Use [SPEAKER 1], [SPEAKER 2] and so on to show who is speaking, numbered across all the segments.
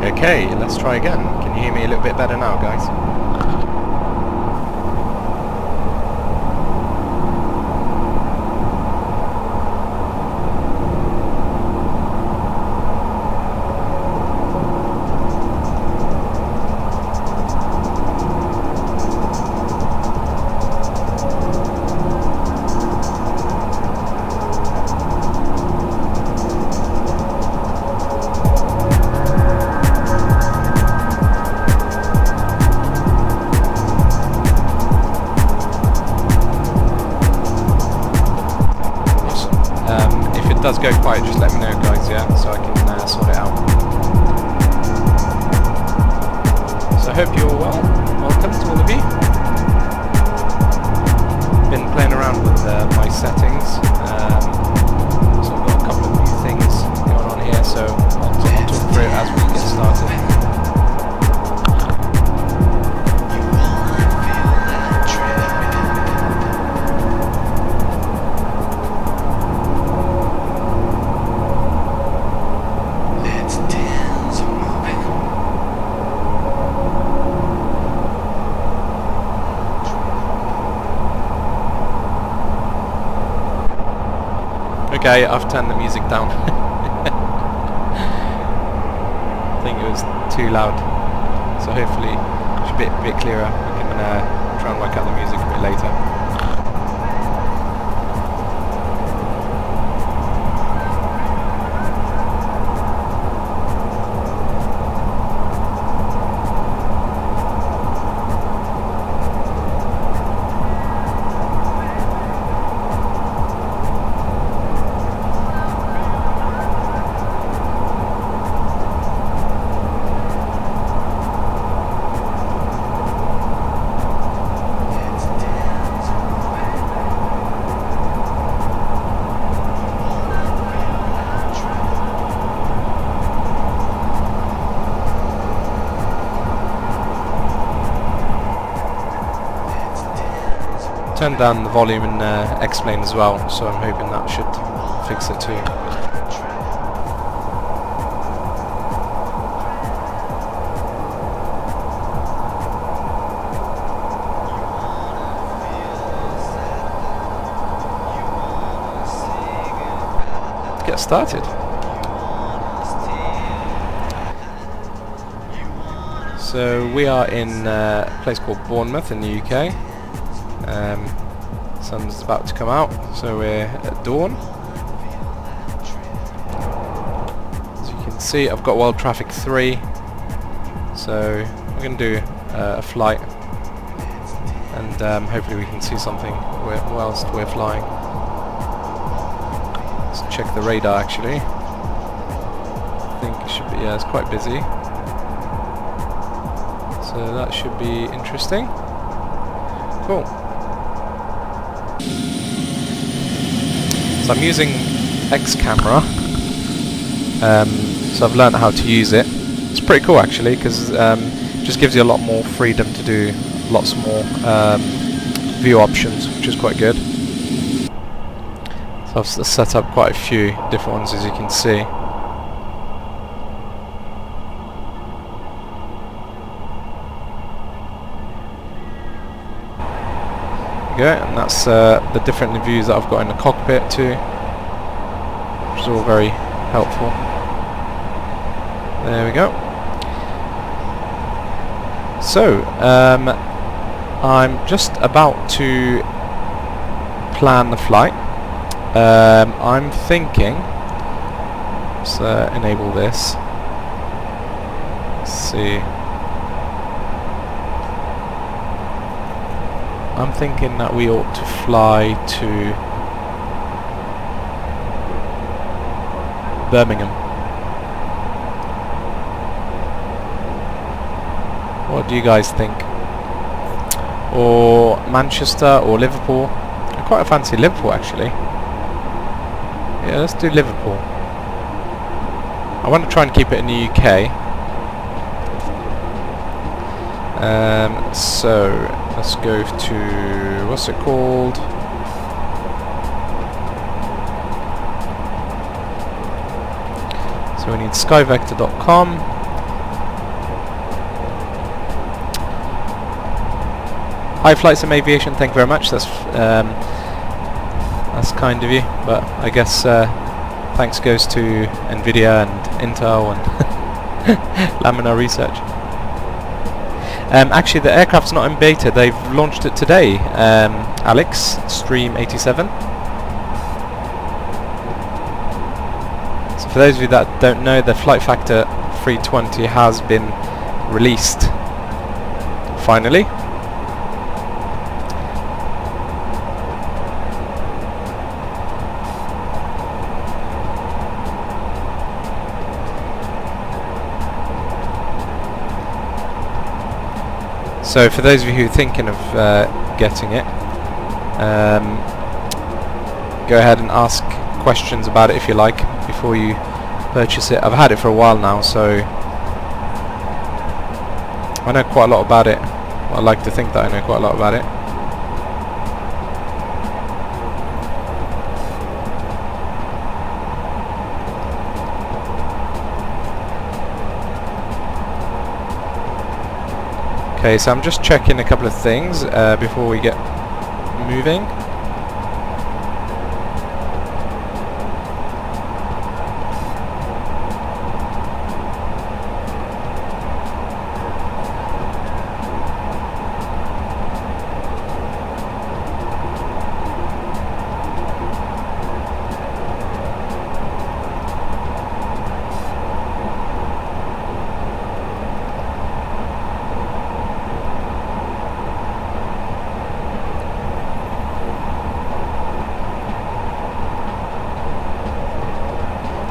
[SPEAKER 1] Okay, let's try again. Can you hear me a little bit better now, guys? Does go quiet, just let me know, guys, yeah, so I can sort it out. So I hope you're all well. Welcome to all of you. Been playing around with my settings, so I've got a couple of new things going on here, so I'll talk through it as we get started. Okay, I've turned the music down. I think it was too loud, so hopefully it's a bit clearer. We can try and work out the music a bit later. Turn down the volume in X-Plane as well, so I'm hoping that should fix it too. Let's get started. So we are in a place called Bournemouth in the UK. Sun's about to come out, so we're at dawn. As you can see, I've got World Traffic 3, so we're going to do a flight, and hopefully we can see something whilst we're flying. Let's check the radar actually. I think it should be, yeah, it's quite busy, so that should be interesting. Cool. So I'm using X camera, so I've learned how to use it. It's pretty cool actually, because it just gives you a lot more freedom to do lots more view options, which is quite good. So I've set up quite a few different ones, as you can see. And that's the different views that I've got in the cockpit too, which is all very helpful. There we go. So I'm just about to plan the flight. I'm thinking, let's enable this. Let's see. I'm thinking that we ought to fly to Birmingham. What do you guys think? Or Manchester or Liverpool? I quite fancy Liverpool actually. Yeah, let's do Liverpool. I want to try and keep it in the UK. So let's go to, what's it called? So we need skyvector.com, Hi Flight Sim Aviation, thank you very much. That's kind of you, but I guess thanks goes to Nvidia and Intel and Laminar Research. Actually, the aircraft's not in beta. They've launched it today. Alex, Stream 87. So for those of you that don't know, the Flight Factor 320 has been released finally. So for those of you who are thinking of getting it, go ahead and ask questions about it if you like before you purchase it. I've had it for a while now, so I know quite a lot about it. Well, I like to think that I know quite a lot about it. Okay, so I'm just checking a couple of things before we get moving.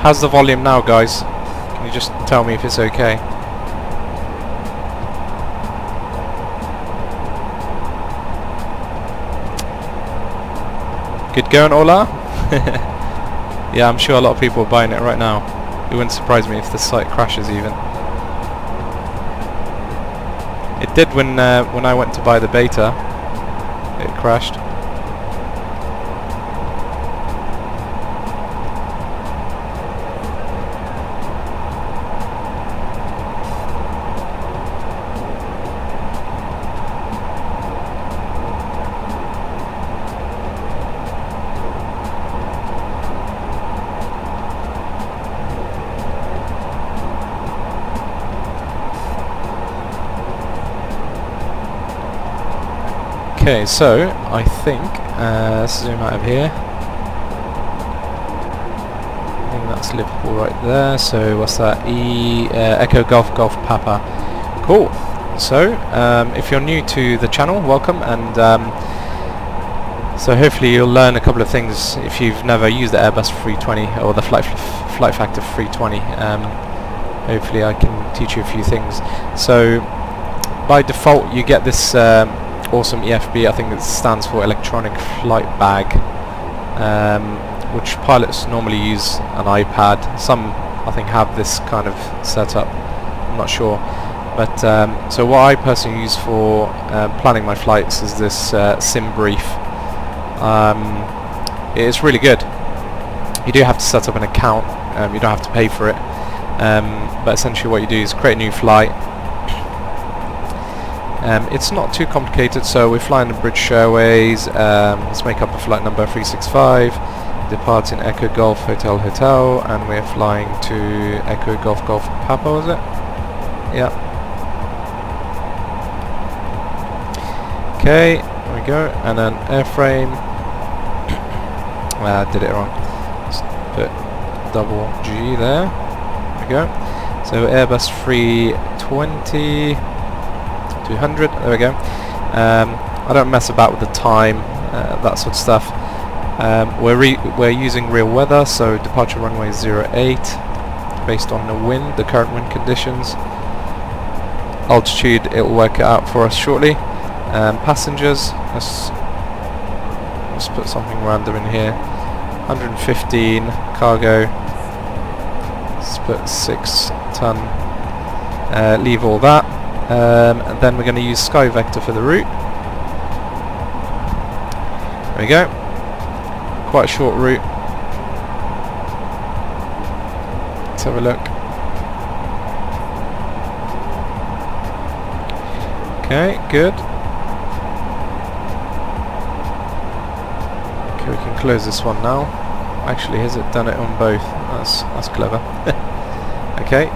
[SPEAKER 1] How's the volume now, guys? Can you just tell me if it's okay? Good going, Ola? Yeah, I'm sure a lot of people are buying it right now. It wouldn't surprise me if the site crashes even. It did when I went to buy the beta. It crashed. Okay, so I think let's zoom out of here. I think that's Liverpool right there. So what's that? Echo Golf Golf Papa. Cool. So if you're new to the channel, welcome, and so hopefully you'll learn a couple of things if you've never used the Airbus 320 or the Flight Factor 320. Hopefully I can teach you a few things. So by default you get this awesome EFB, I think it stands for Electronic Flight Bag, which pilots normally use an iPad. Some I think have this kind of setup, I'm not sure. But so what I personally use for planning my flights is this sim brief. It's really good. You do have to set up an account, you don't have to pay for it, but essentially what you do is create a new flight. It's not too complicated, so we're flying to British Airways. Let's make up a flight number 365, departing Echo Golf Hotel Hotel, and we're flying to Echo Golf Golf Papa, was it? Yeah. Okay, there we go, and then airframe. I did it wrong. Let's put double G there. There we go. So Airbus 320. 200, there we go. I don't mess about with the time, that sort of stuff. We're using real weather, so departure runway 08 based on the wind, the current wind conditions. Altitude, it will work it out for us shortly. Passengers, let's put something random in here. 115 cargo. Let's put 6 ton. Leave all that. And then we're going to use Sky Vector for the route. There we go. Quite a short route. Let's have a look. Okay, good. close this one now. Actually, has it done it on both? That's clever. Okay.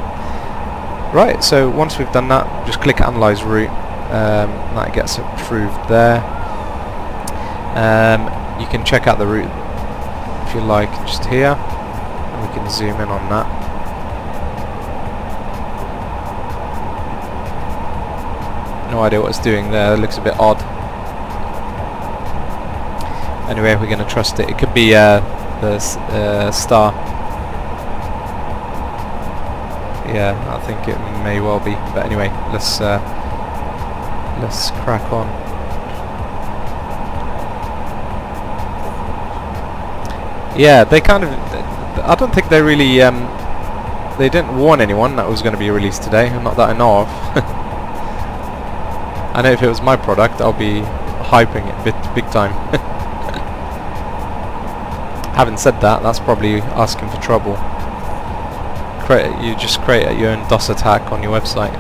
[SPEAKER 1] Right, so once we've done that, just click Analyze Route. That gets approved there. You can check out the route if you like, just here. And we can zoom in on that. No idea what it's doing there. It looks a bit odd. Anyway, we're going to trust it. It could be the star. Yeah, I think it may well be. But anyway, let's crack on. Yeah, they kind of. I don't think they really. They didn't warn anyone that it was going to be released today. Not that I know of. I know if it was my product, I'll be hyping it big time. Having said that, that's probably asking for trouble. You just create your own DOS attack on your website.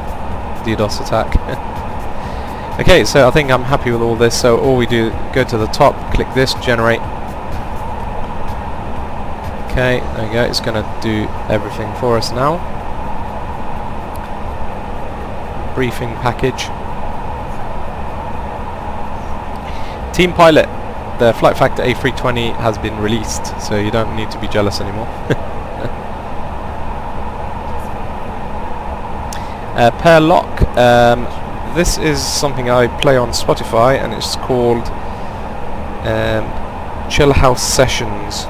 [SPEAKER 1] DDoS attack. Okay, so I think I'm happy with all this. So all we do, go to the top, click this, generate. Okay, there we go. It's going to do everything for us now. Briefing package. Team Pilot, the Flight Factor A320 has been released, so you don't need to be jealous anymore. Pair lock. This is something I play on Spotify, and it's called Chill House Sessions.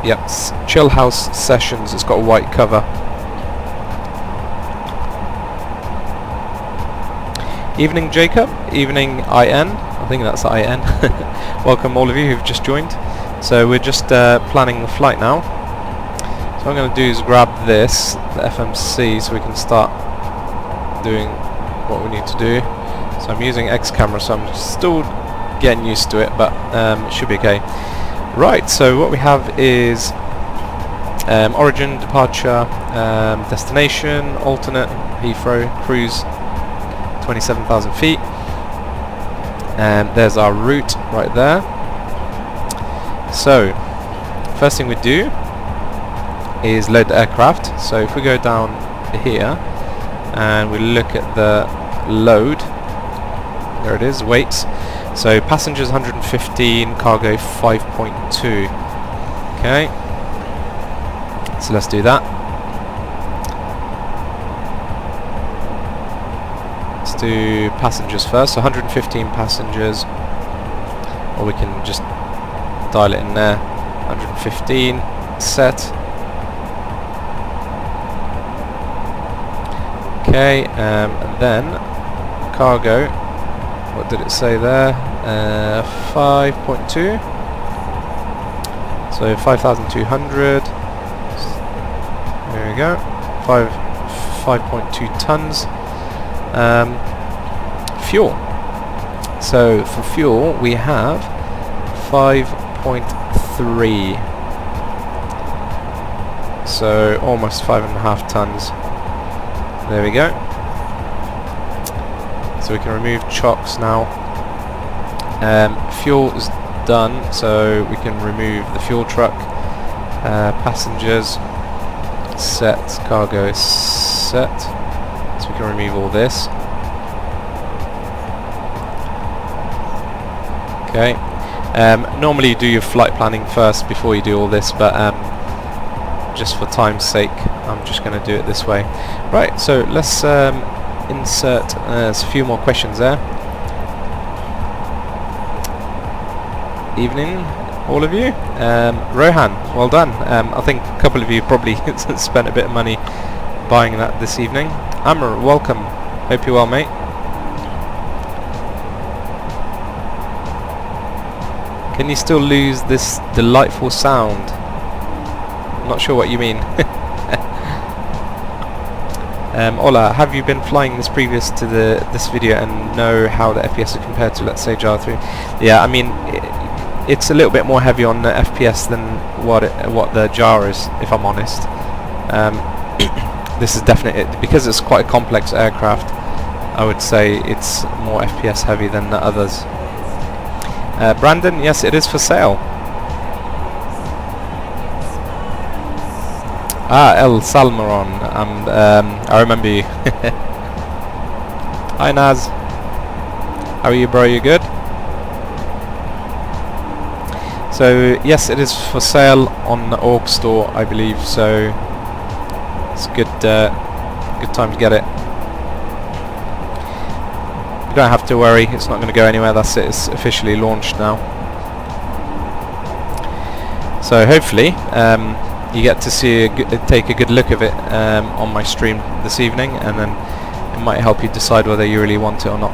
[SPEAKER 1] Yep, Chill House Sessions. It's got a white cover. Evening Jacob, evening IN, I think that's IN. Welcome all of you who've just joined. So we're just planning the flight now. So what I'm going to do is grab this, the FMC, so we can start doing what we need to do. So I'm using X camera, so I'm still getting used to it, but it should be okay. Right, so what we have is origin, departure, destination, alternate, Heathrow, cruise, 27,000 feet, and there's our route right there. So first thing we do is load the aircraft. So if we go down here and we look at the load, there it is, weights. So passengers 115, cargo 5.2. Okay, so let's do that. Do passengers first, so 115 passengers, or we can just dial it in there. 115, set. Okay, and then cargo, what did it say there? 5.2, so 5,200. There we go, 5.2 tons. Fuel. So for fuel we have 5.3, so almost 5.5 tons. There we go. So we can remove chocks now. Fuel is done, so we can remove the fuel truck. Passengers set, cargo is set. So we can remove all this. Okay. Normally you do your flight planning first before you do all this, but just for time's sake, I'm just going to do it this way. Right, so let's insert, there's a few more questions there. Evening, all of you. Rohan, well done. I think a couple of you probably spent a bit of money buying that this evening. Amr, welcome. Hope you're well, mate. Can you still lose this delightful sound? Not sure what you mean. Ola, have you been flying this previous to this video and know how the FPS is compared to, let's say, Jar 3? Yeah, I mean, it's a little bit more heavy on the FPS than what the Jar is, if I'm honest. This is definitely, because it's quite a complex aircraft, I would say it's more FPS heavy than the others. Brandon, yes, it is for sale. El Salmaron, I remember you. Hi Naz, how are you, bro? You good? So yes, it is for sale on the org store, I believe. So it's a good time to get it. You don't have to worry; it's not going to go anywhere. That's it. It's officially launched now. So hopefully you get to see take a good look of it on my stream this evening, and then it might help you decide whether you really want it or not.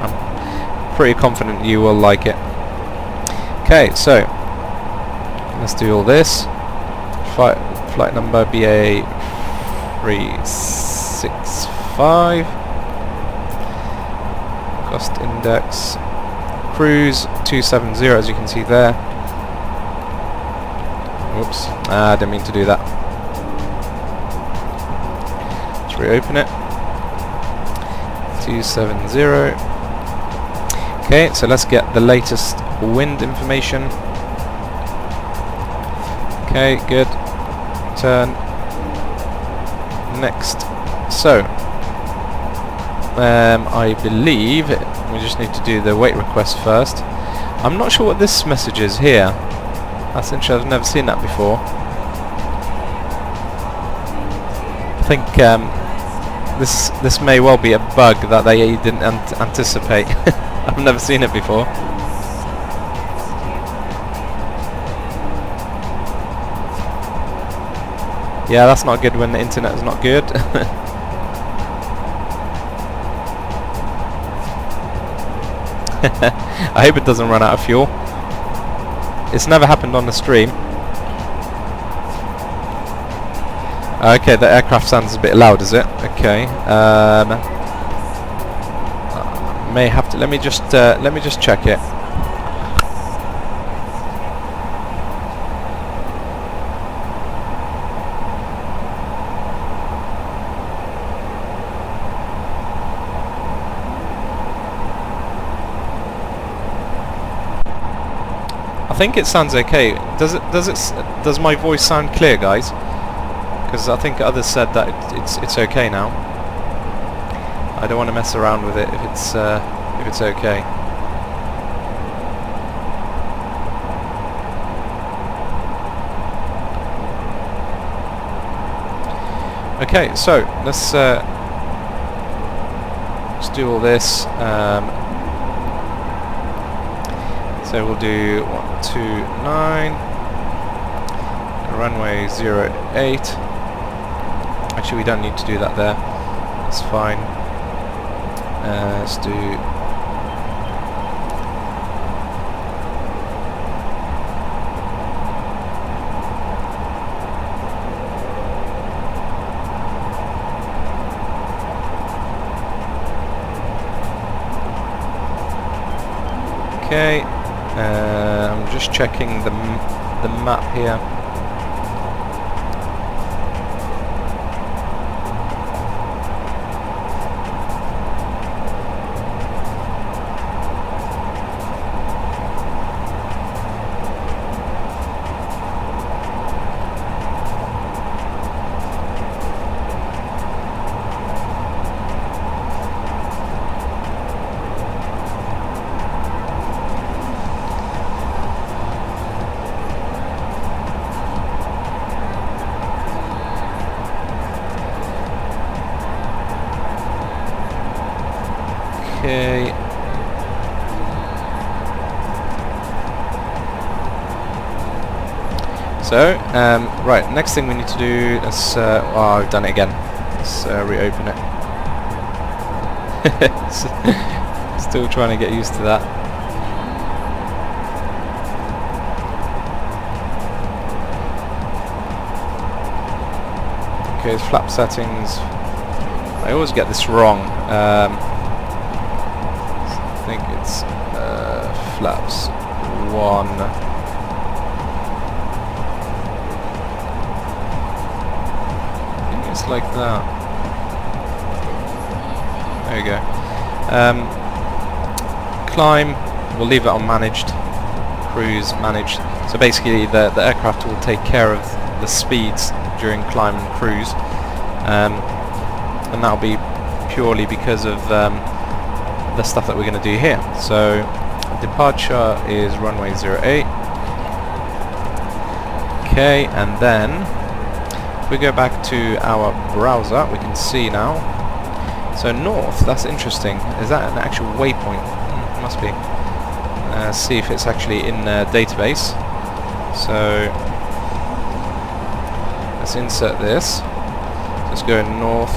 [SPEAKER 1] I'm pretty confident you will like it. Okay, so let's do all this. Flight number BA 365. Cost index. Cruise 270, as you can see there. Oops, I didn't mean to do that. Let's reopen it. 270. Okay, so let's get the latest wind information. Okay, good. Turn. Next. So, I believe we just need to do the weight request first. I'm not sure what this message is here. That's interesting. I've never seen that before. I think this may well be a bug that they didn't anticipate. I've never seen it before. Yeah, that's not good when the internet is not good. I hope it doesn't run out of fuel. It's never happened on the stream. Okay, the aircraft sounds a bit loud, is it? Okay. May have to. Let me just check it. I think it sounds okay. Does my voice sound clear, guys? Because I think others said that it's okay now. I don't want to mess around with it if it's okay. Okay, so let's do all this. So we'll do 129, runway 08. Actually, we don't need to do that there. That's fine. Let's do okay. I'm just checking the map here. Okay. So, right, next thing we need to do is, oh, I've done it again. Let's reopen it. Still trying to get used to that. Okay, flap settings. I always get this wrong. I think it's flaps 1. I think it's like that. There we go. Climb, we'll leave it on managed. Cruise, managed. So basically the aircraft will take care of the speeds during climb and cruise. And that'll be purely because of the stuff that we're going to do here. So departure is runway 08. Okay, and then if we go back to our browser, we can see now. So north, that's interesting. Is that an actual waypoint? Must be. See if it's actually in the database. So let's insert this. Let's go north.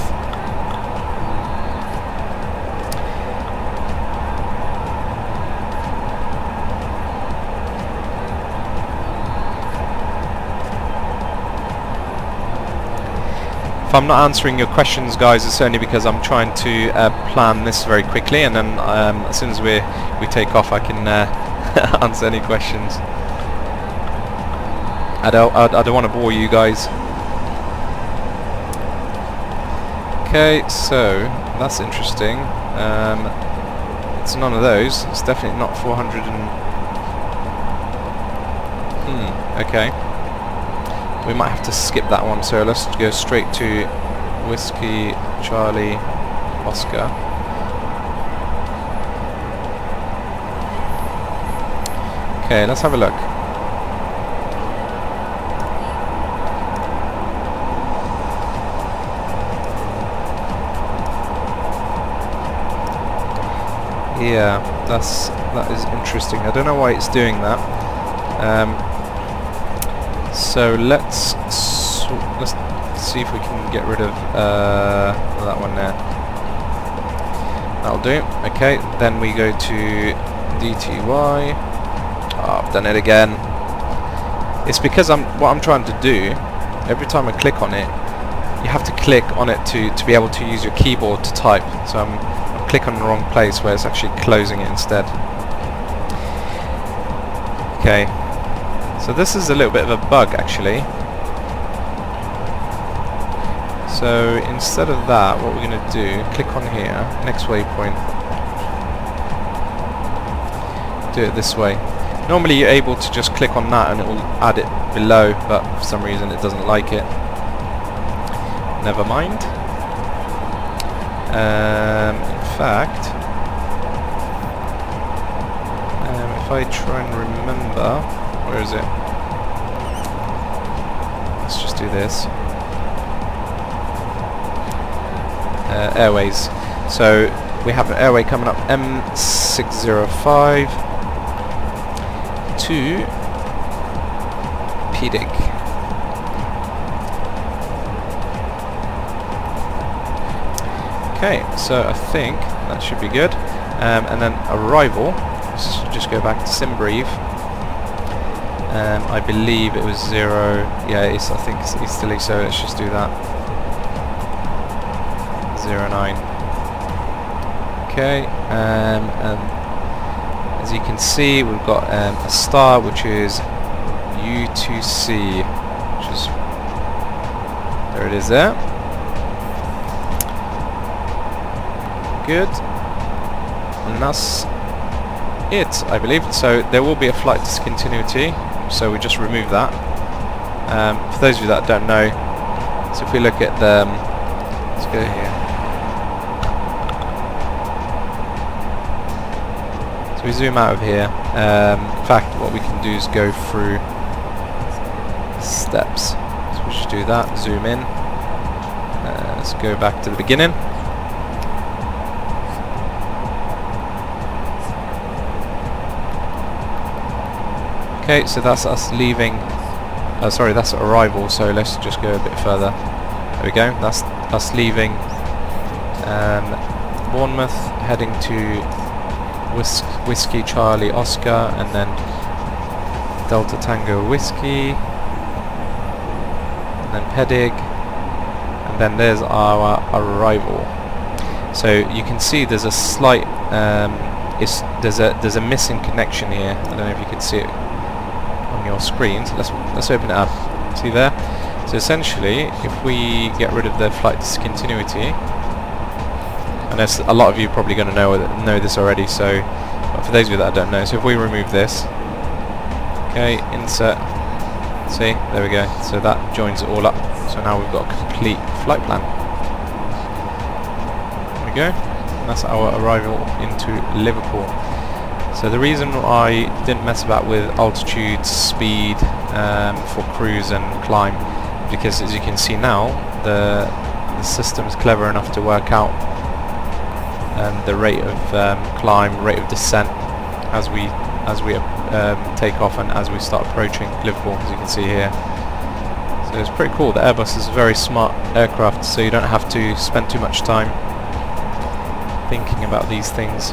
[SPEAKER 1] If I'm not answering your questions, guys, it's only because I'm trying to plan this very quickly, and then as soon as we take off, I can answer any questions. I don't want to bore you guys. Okay, so that's interesting. It's none of those. It's definitely not 400 and... okay. We might have to skip that one, so let's go straight to Whiskey Charlie Oscar. Okay, let's have a look. Yeah, that is interesting. I don't know why it's doing that. So let's see if we can get rid of that one there. That'll do. Okay, then we go to DTY. Oh, I've done it again. It's because what I'm trying to do, every time I click on it, you have to click on it to be able to use your keyboard to type. So I'm clicking on the wrong place where it's actually closing it instead. Okay. So this is a little bit of a bug actually. So instead of that, what we're going to do, click on here, next waypoint. Do it this way. Normally you're able to just click on that and it will add it below, but for some reason it doesn't like it. Never mind. In fact, if I try and remember, where is it? Let's just do this. Airways. So we have an airway coming up, M605 to Pedig. Okay, so I think that should be good. And then arrival. Let's just go back to SimBrief. I believe it was 0. Yeah, I think it's easterly, so let's just do that. 09. Okay, and as you can see, we've got a star which is U2C, which is, there it is there. Good, and that's it, I believe. So there will be a flight discontinuity, so we just remove that. For those of you that don't know, so if we look at the, let's go here. So we zoom out of here. In fact, what we can do is go through steps. So we should do that, zoom in. Let's go back to the beginning. Okay, so that's us leaving, sorry, that's arrival, so let's just go a bit further. There we go, that's us leaving Bournemouth, heading to Whiskey Charlie Oscar, and then Delta Tango Whiskey, and then Pedig, and then there's our arrival. So you can see there's a slight, there's a missing connection here. I don't know if you can see it on your screen. So let's open it up. See there? So essentially, if we get rid of the flight discontinuity, and know a lot of you are probably going to know this already, so but for those of you that don't know, so if we remove this, okay, insert, see, there we go, so that joins it all up, so now we've got a complete flight plan. There we go, and that's our arrival into Liverpool. So the reason I didn't mess about with altitude, speed for cruise and climb, because as you can see now, the system is clever enough to work out the rate of climb, rate of descent as we take off and as we start approaching Liverpool, as you can see here. So it's pretty cool. The Airbus is a very smart aircraft, so you don't have to spend too much time thinking about these things.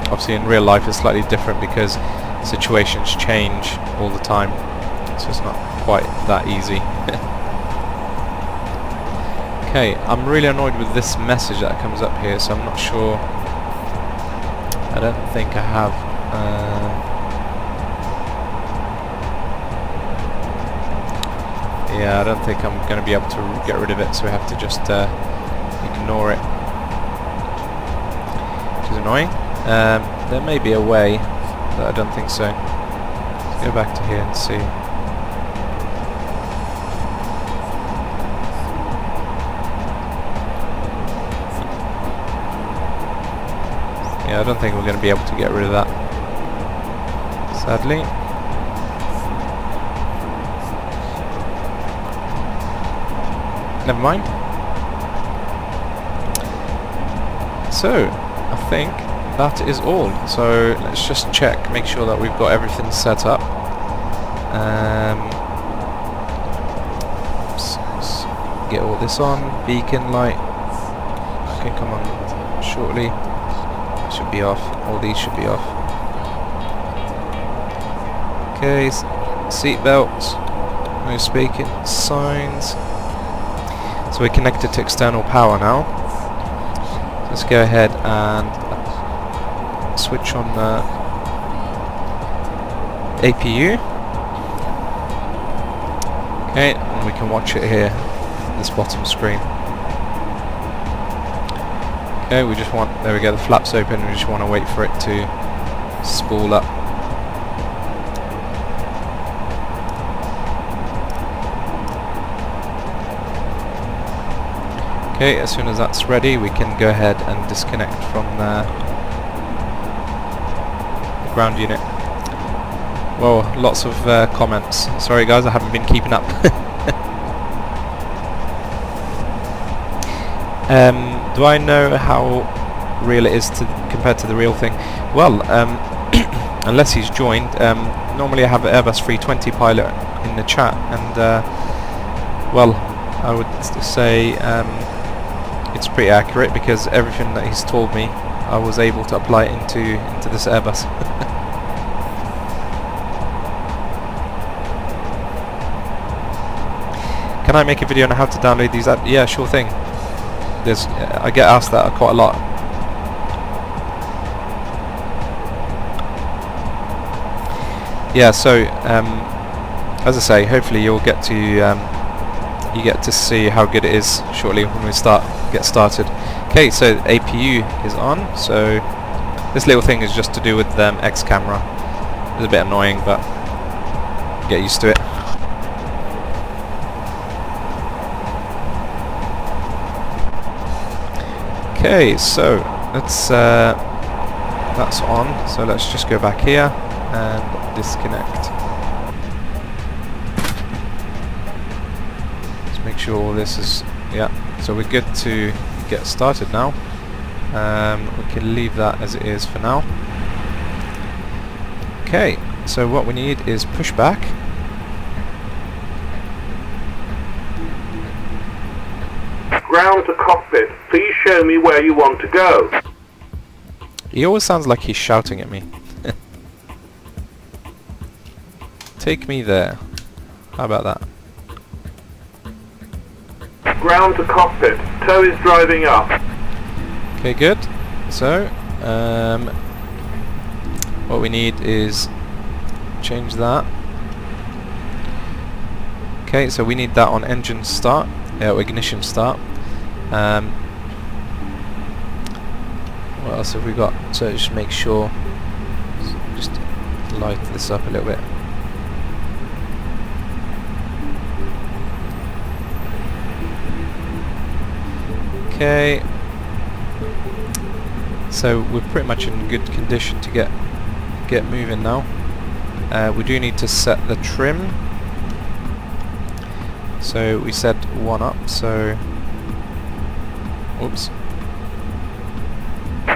[SPEAKER 1] Obviously in real life it's slightly different because situations change all the time, so it's not quite that easy. Okay, I'm really annoyed with this message that comes up here, so I'm not sure. I don't think I have. Yeah, I don't think I'm going to be able to get rid of it, so we have to just ignore it, which is annoying. There may be a way, but I don't think so. Let's go back to here and see. Yeah, I don't think we're going to be able to get rid of that, sadly. Never mind. So, I think that is all. So, let's just check, make sure that we've got everything set up. Get all this on, beacon light. Okay, come on, shortly. Should be off. All these should be off. Okay, seat belts. No speaking signs. So we're connected to external power now. Let's go ahead and switch on the APU. Okay, and we can watch it here, this bottom screen. Okay, we just want, there we go, the flaps open, we just want to wait for it to spool up. Okay, as soon as that's ready, we can go ahead and disconnect from the ground unit. Whoa, lots of comments. Sorry guys, I haven't been keeping up. Do I know how real it is compared to the real thing? Well, unless he's joined, normally I have an Airbus 320 pilot in the chat, and well, I would say it's pretty accurate because everything that he's told me, I was able to apply it into this Airbus. Can I make a video on how to download these apps? Yeah, sure thing. I get asked that quite a lot. Yeah, so as I say, hopefully you'll get to see how good it is shortly when we get started. Okay, so APU is on. So this little thing is just to do with X camera. It's a bit annoying, but get used to it. Okay, so let's that's on. So let's just go back here and disconnect. Let's make sure all this is, yeah. So we're good to get started now. We can leave that as it is for now. Okay, so what we need is pushback.
[SPEAKER 2] Ground to cockpit. Please show me where you want to go.
[SPEAKER 1] He always sounds like he's shouting at me. Take me there. How about that?
[SPEAKER 2] Ground to cockpit. Tow is driving up.
[SPEAKER 1] Okay, good. So, what we need is change that. Okay, so we need that on engine start, ignition start. What else have we got? So just make sure, just light this up a little bit. Okay, so we're pretty much in good condition to get moving now. We do need to set the trim. So we set 1 up, so oops.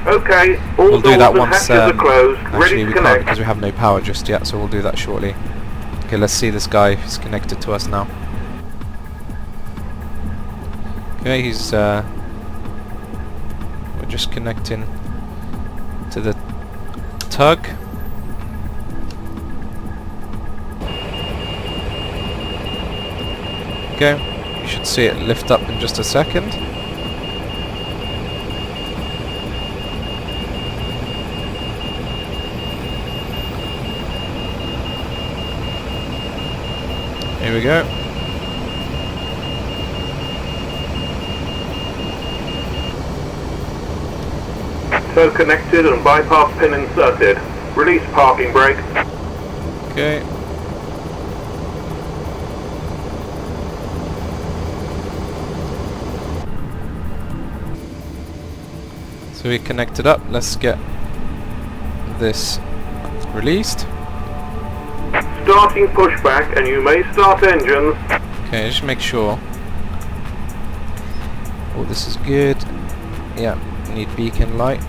[SPEAKER 2] Okay, all
[SPEAKER 1] We'll do that
[SPEAKER 2] doors and
[SPEAKER 1] once,
[SPEAKER 2] hatches are closed,
[SPEAKER 1] actually
[SPEAKER 2] ready
[SPEAKER 1] we
[SPEAKER 2] to
[SPEAKER 1] can't
[SPEAKER 2] connect.
[SPEAKER 1] because we have no power just yet, so we'll do that shortly. Okay, let's see this guy who's connected to us now. Okay, he's we're just connecting to the tug. Okay, you should see it lift up in just a second. Here we go.
[SPEAKER 2] Tow connected and bypass pin inserted. Release parking brake.
[SPEAKER 1] Okay. So we connected up. Let's get this released.
[SPEAKER 2] Starting pushback, and you may start engines.
[SPEAKER 1] Okay, just make sure. Oh, this is good. Yeah, need beacon light.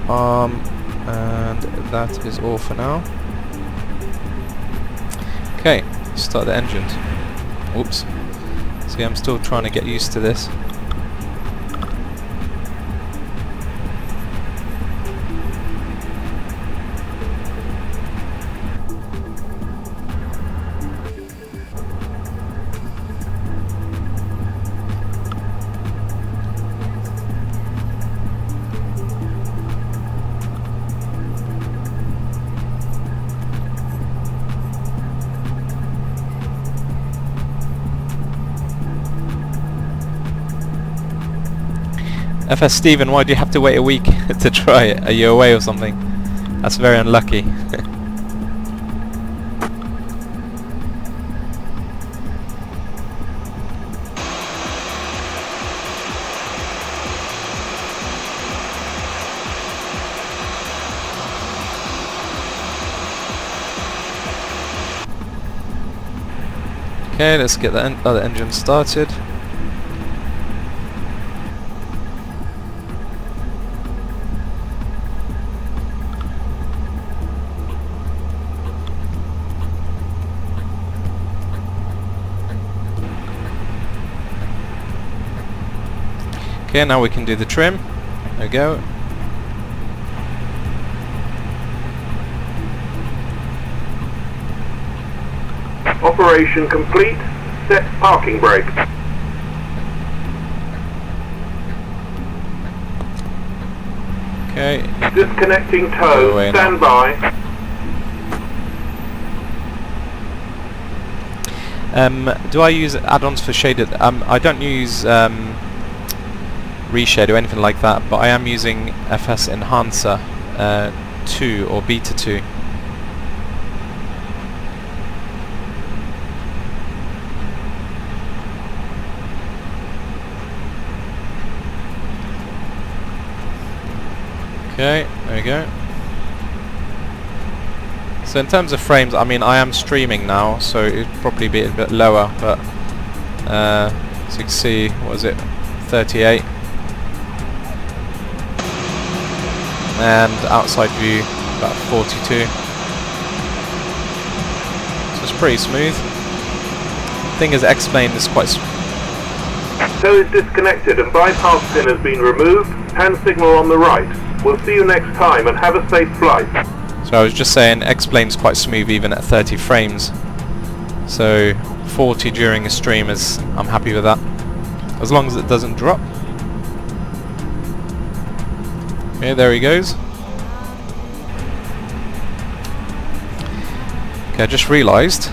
[SPEAKER 1] And that is all for now. Okay, start the engines. Oops. See, I'm still trying to get used to this. FS Steven, why do you have to wait a week to try it? Are you away or something? That's very unlucky. Okay, let's get the other engine started. Okay, now we can do the trim. There we go.
[SPEAKER 2] Operation complete. Set parking brake.
[SPEAKER 1] Okay.
[SPEAKER 2] Disconnecting
[SPEAKER 1] Go
[SPEAKER 2] tow.
[SPEAKER 1] away
[SPEAKER 2] Stand
[SPEAKER 1] now.
[SPEAKER 2] by.
[SPEAKER 1] Do I use add-ons for shaded? I don't use reshade or anything like that, but I am using FS Enhancer 2 or Beta 2. Okay, there we go. So in terms of frames, I mean, I am streaming now, so it'd probably be a bit lower, but as you can see, what is it, 38, and outside view about 42. So it's pretty smooth. Thing is, X-Plane is quite
[SPEAKER 2] Tow is disconnected and bypass pin has been removed. Hand signal on the right. We'll see you next time and have a safe flight.
[SPEAKER 1] So I was just saying, X-Plane's quite smooth even at 30 frames. So 40 during a stream is, I'm happy with that. As long as it doesn't drop. Okay, there he goes. Okay, I just realised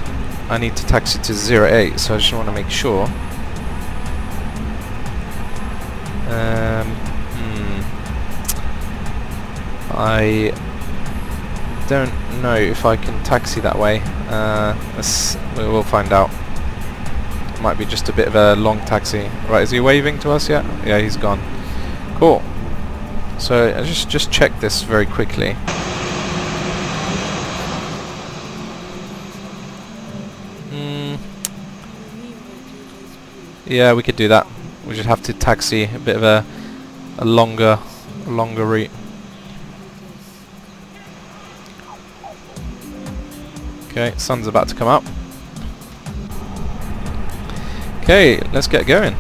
[SPEAKER 1] I need to taxi to 08, so I just want to make sure. I don't know if I can taxi that way. We will find out. Might be just a bit of a long taxi. Right, is he waving to us yet? Yeah, he's gone. Cool. So I just check this very quickly. Yeah, we could do that. We just have to taxi a bit of a longer route. Okay, sun's about to come up. Okay, let's get going.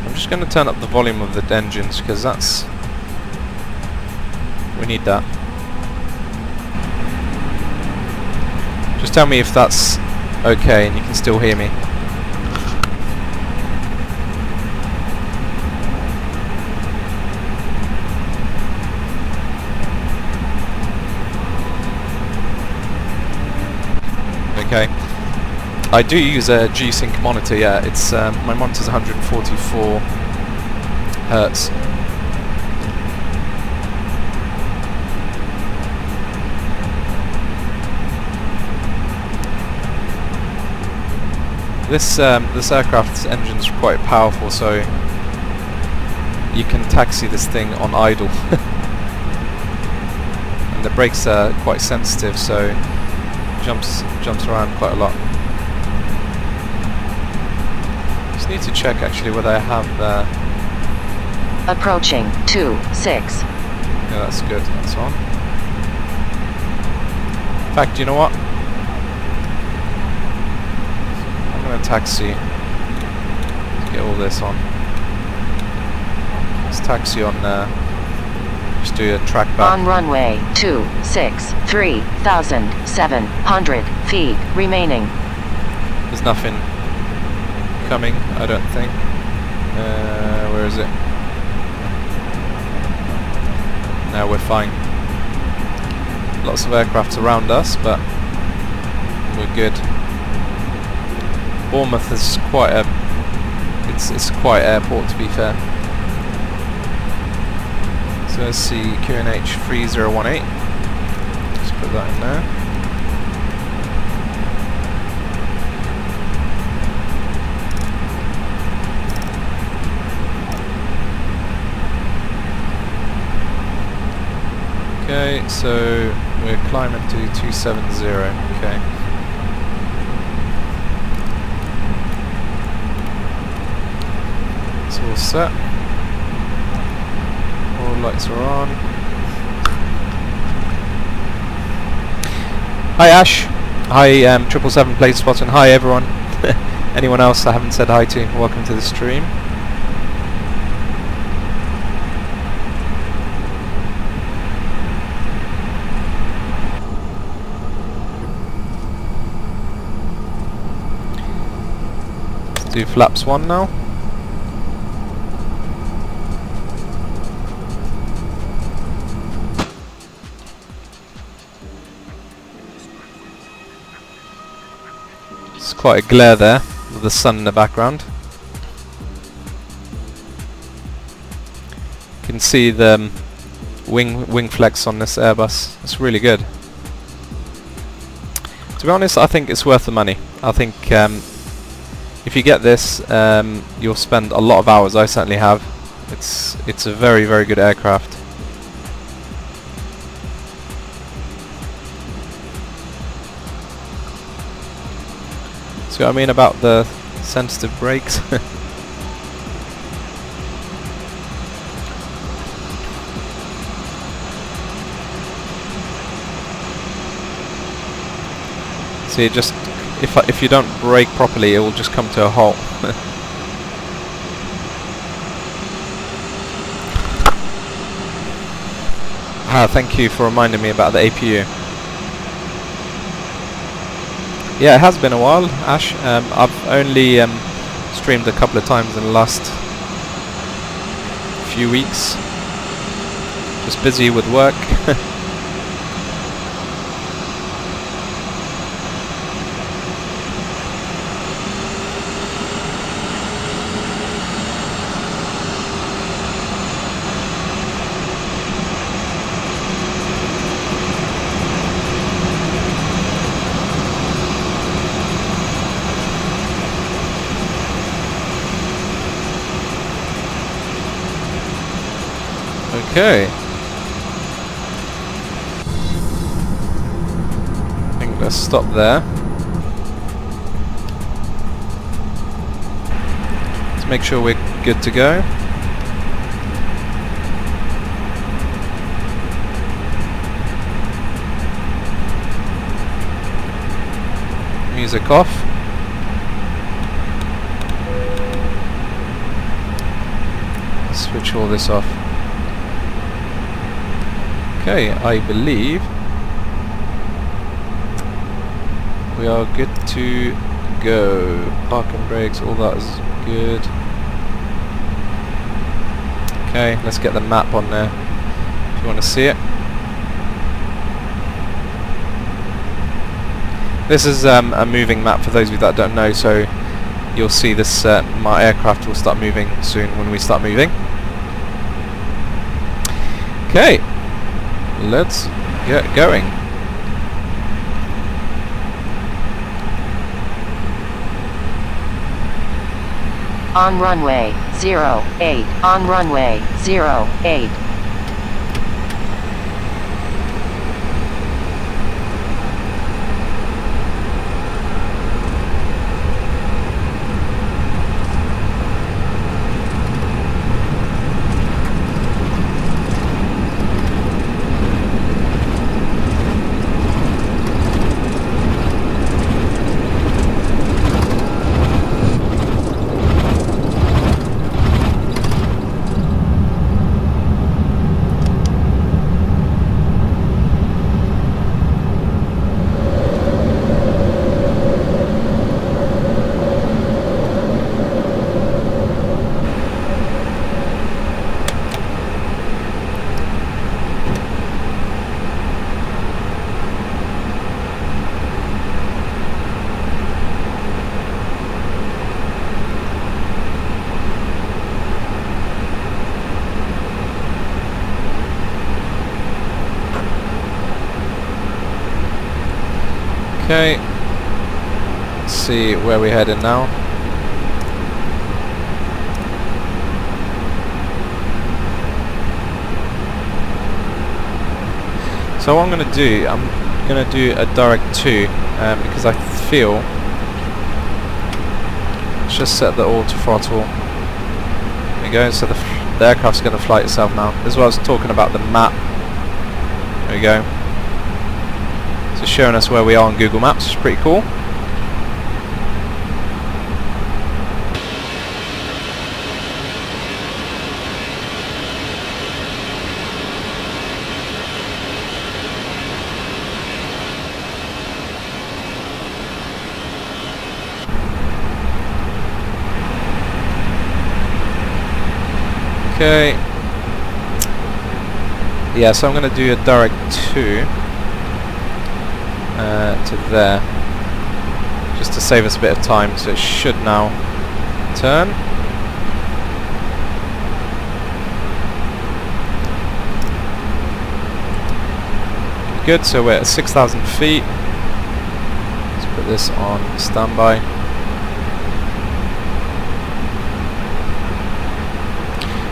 [SPEAKER 1] I'm just going to turn up the volume of the engines because we need that. Just tell me if that's okay and you can still hear me. Okay. I do use a G-Sync monitor, yeah. It's my monitor's 144 Hertz. This aircraft's engine's quite powerful, so you can taxi this thing on idle. And the brakes are quite sensitive, so jumps around quite a lot. Just need to check actually whether I have
[SPEAKER 3] approaching 26.
[SPEAKER 1] Yeah, that's good. That's on. In fact, you know what? I'm gonna taxi. Let's get all this on. Let's taxi on. Just do a track back.
[SPEAKER 3] On runway 26, 3,700 feet remaining.
[SPEAKER 1] There's nothing coming, I don't think. Where is it? No, we're fine. Lots of aircrafts around us, but we're good. Bournemouth is quite a it's quite airport, to be fair. So let's see, QNH 3018. Just put that in there. Okay, so we're climbing to 270. Okay. It's all set. All lights are on. Hi Ash. Hi 777 Play Spot, and hi everyone. Anyone else I haven't said hi to, welcome to the stream. Let's do flaps 1 now. Quite a glare there with the sun in the background. You can see the wing flex on this Airbus. It's really good. To be honest, I think it's worth the money. I think if you get this, you'll spend a lot of hours. I certainly have. It's a very, very good aircraft. See what I mean about the sensitive brakes? See, just if you don't brake properly, it will just come to a halt. Thank you for reminding me about the APU. Yeah, it has been a while, Ash. I've only streamed a couple of times in the last few weeks. Just busy with work. Okay. I think let's stop there. Let's make sure we're good to go. Music off. Switch all this off. Okay, I believe we are good to go. Parking brakes, all that is good. Okay, let's get the map on there if you want to see it. This is a moving map for those of you that don't know, so you'll see this, my aircraft will start moving soon when we start moving. Okay, let's get going.
[SPEAKER 3] On runway 08. On runway 08.
[SPEAKER 1] Okay, let's see where we're heading now. So what I'm going to do, I'm going to do a direct 2 because I feel, let's just set the auto throttle. There we go, so the aircraft's going to fly itself now. This is what I was talking about, the map. There we go. So showing us where we are on Google Maps, which is pretty cool. Okay. Yeah, so I'm going to do a direct 2 to there, just to save us a bit of time. So it should now turn. Good, so we're at 6,000 feet. Let's put this on standby.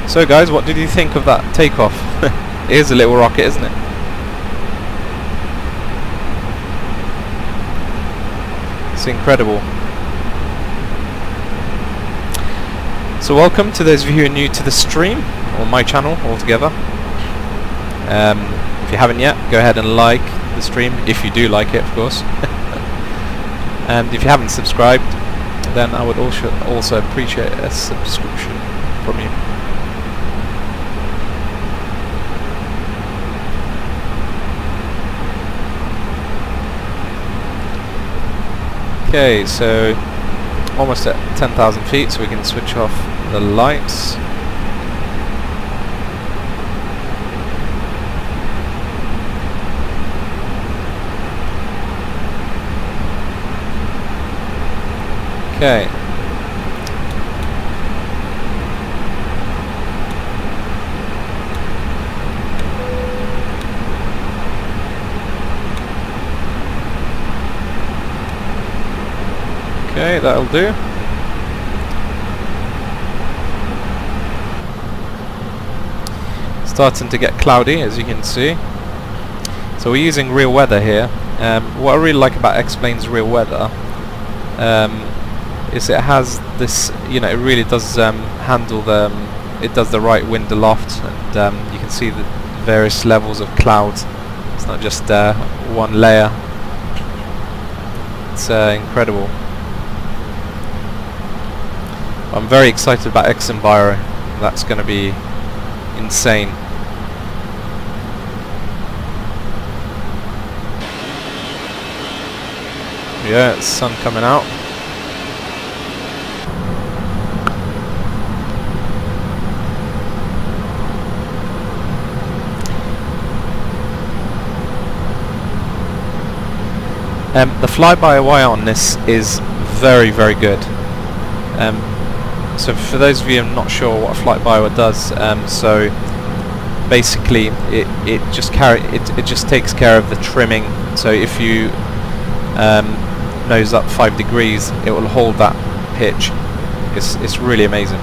[SPEAKER 1] So guys, what did you think of that takeoff? It is a little rocket, isn't it? It's incredible. So welcome to those of you who are new to the stream, or my channel altogether. If you haven't yet, go ahead and like the stream, if you do like it, of course. And if you haven't subscribed, then I would also appreciate a subscription from you. Okay, so almost at 10,000 feet, so we can switch off the lights. Okay. Okay, that'll do. Starting to get cloudy, as you can see. So we're using real weather here. What I really like about X-Plane's real weather is it has this, you know, it really does handle the, it does the right wind aloft, and you can see the various levels of clouds. It's not just one layer. It's incredible. I'm very excited about X-Enviro. That's going to be insane. Yeah, it's sun coming out. The fly-by-wire on this is very, very good. So for those of you who are not sure what a fly-by-wire does, so basically it just takes care of the trimming. So if you nose up 5 degrees, it will hold that pitch. It's really amazing.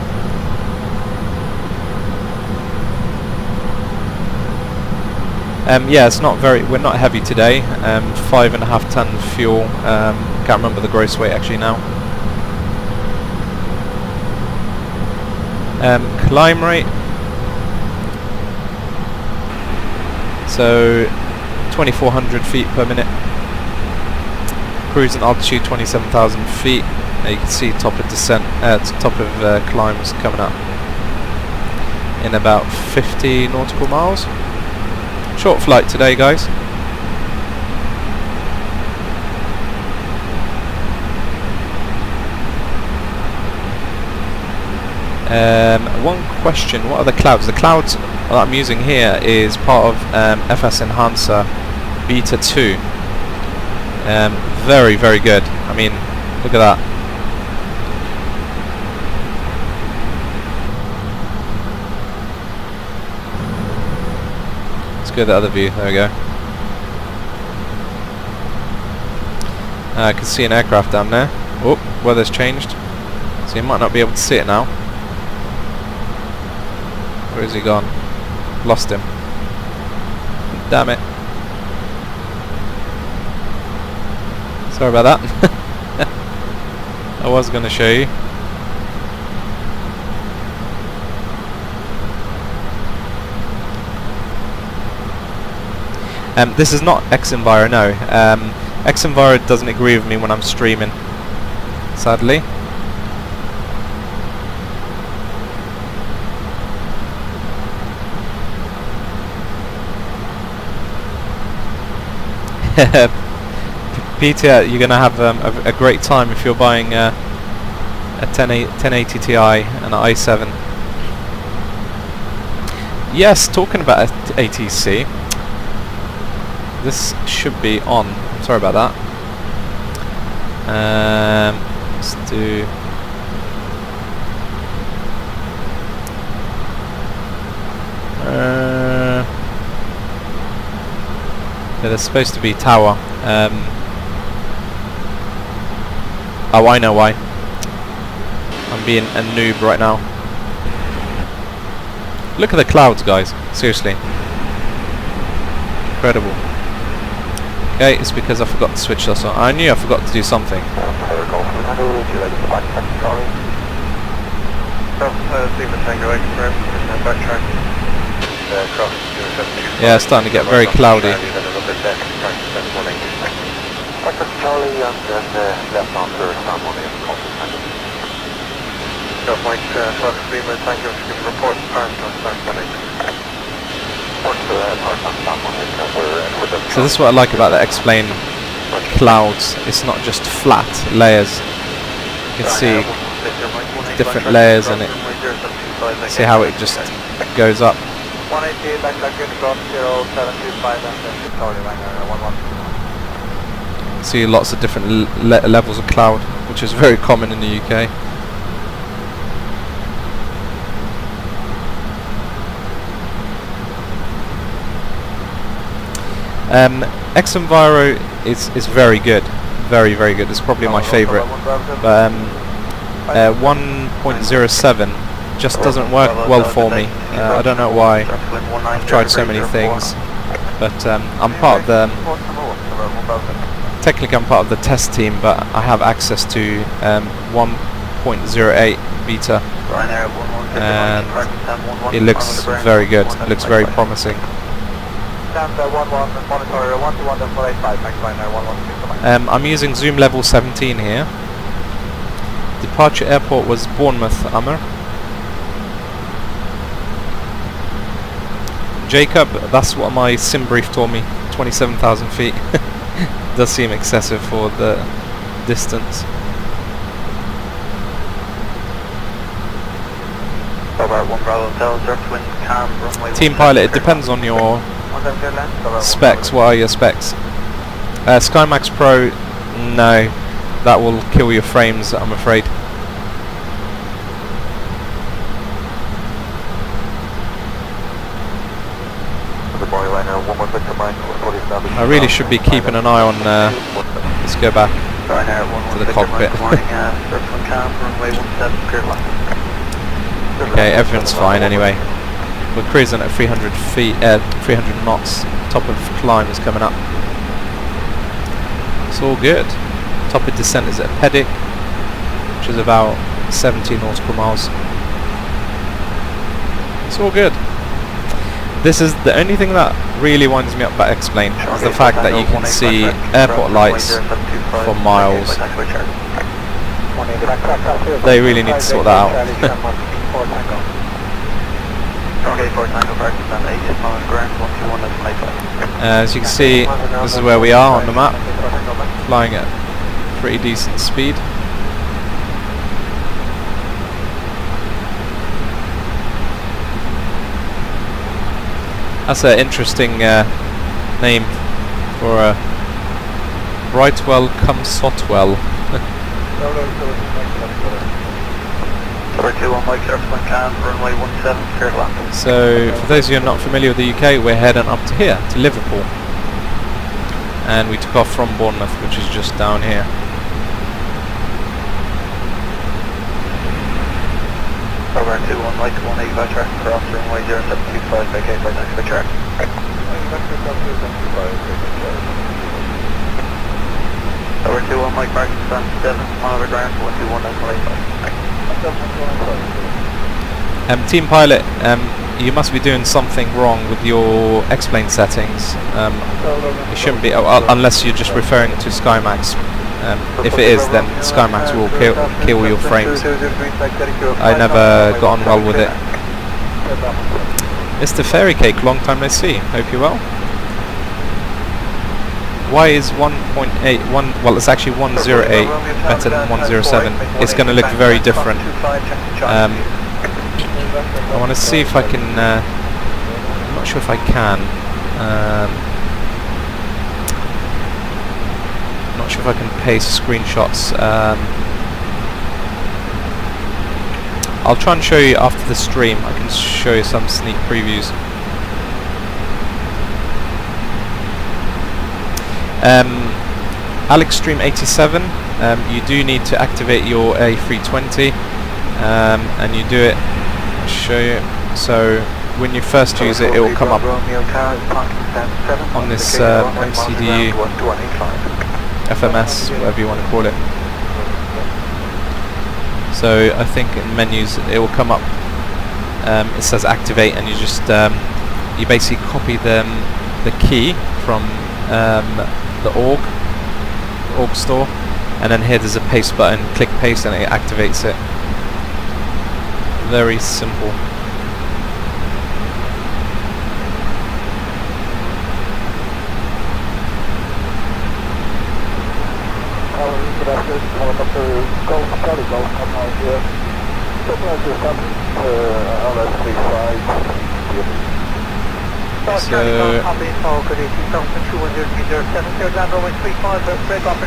[SPEAKER 1] Yeah, it's not very. We're not heavy today. 5.5 ton fuel. Can't remember the gross weight actually now. Climb rate. So 2,400 feet per minute. Cruising altitude 27,000 feet. You can see top of descent, top of climbs coming up in about 50 nautical miles. Short flight today, guys. One question, what are the clouds? The clouds that I'm using here is part of FS Enhancer Beta 2. Very, very good. I mean, look at that. Let's go to the other view. There we go. I can see an aircraft down there. Oh, weather's changed, so you might not be able to see it now. Where is he gone? Lost him. Damn it. Sorry about that. I was going to show you. This is not X-Enviro, no. X-Enviro doesn't agree with me when I'm streaming, sadly. Peter, you're going to have a great time if you're buying a 1080 Ti and an i7. Yes, talking about ATC, this should be on. Sorry about that. Let's do. Yeah, there's supposed to be tower. Oh, I know why. I'm being a noob right now. Look at the clouds, guys. Seriously. Incredible. Okay, it's because I forgot to switch this on. I knew I forgot to do something. Yeah, it's starting to get very cloudy. So this is what I like about the X-Plane clouds. It's not just flat layers. You can see different layers in it. See how it just goes up. See lots of different levels of cloud, which is very common in the UK. X-Enviro is very good, very good. It's probably my favourite. But 1.07 just doesn't work well for me. I don't know why. I've tried so many things, but I'm part of the... Technically I'm part of the test team, but I have access to 1.08 beta, and it looks very good. It looks very promising. I'm using zoom level 17 here. Departure airport was Bournemouth, Amr. Jacob, that's what my sim brief told me, 27,000 feet. Does seem excessive for the distance. Team pilot, it depends on your specs. What are your specs? SkyMax Pro, no, that will kill your frames, I'm afraid. I really should be keeping an eye on, let's go back to the cockpit. Okay, everything's fine anyway. We're cruising at 300 feet, 300 knots. Top of climb is coming up. It's all good. Top of descent is at Pedic, which is about 17 nautical miles. It's all good. This is the only thing that really winds me up about X-Plane, is the fact that you can see airport lights for miles. They really need to sort that out. As you can see, this is where we are on the map, flying at pretty decent speed. That's an interesting name for a Brightwell come Sotwell. So, for those of you who are not familiar with the UK, we're heading up to here, to Liverpool. And we took off from Bournemouth, which is just down here.
[SPEAKER 4] Over 21 Mike 18 by track, cross runway 0725, vacate by taxi by track. Over 21 Mike Mark, stand 7, mile over ground, 121 985.
[SPEAKER 1] Team pilot, you must be doing something wrong with your X-Plane settings. It shouldn't be, unless you're just referring to SkyMax. If it is, then SkyMax will kill your frames. I never got on well with it. Mr. Fairy Cake, long time no see. Hope you're well. Why is 1.8, well it's actually 108 better than 107? It's going to look very different. I want to see if I can, I'm not sure if I can. Not sure if I can paste screenshots. I'll try and show you after the stream. I can show you some sneak previews. Alex Stream 87, you do need to activate your A320, and you do it, I'll show you. So when you first use it, it will come up on this MCDU, FMS, whatever you want to call it. So I think in menus it will come up, it says activate, and you just you basically copy the key from the org store, and then here there's a paste button, click paste and it activates it. Very simple.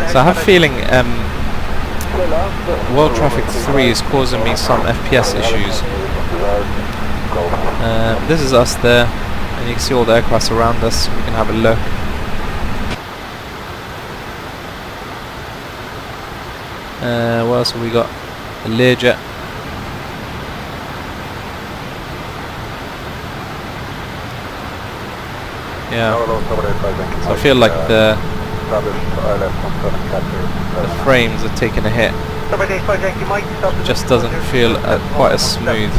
[SPEAKER 1] So I have a feeling World Traffic 3 is causing me some FPS issues. This is us there, and you can see all the aircraft around us. We can have a look. What else have we got? A Learjet. Yeah. So I feel like the frames are taking a hit. It just doesn't feel quite as smooth.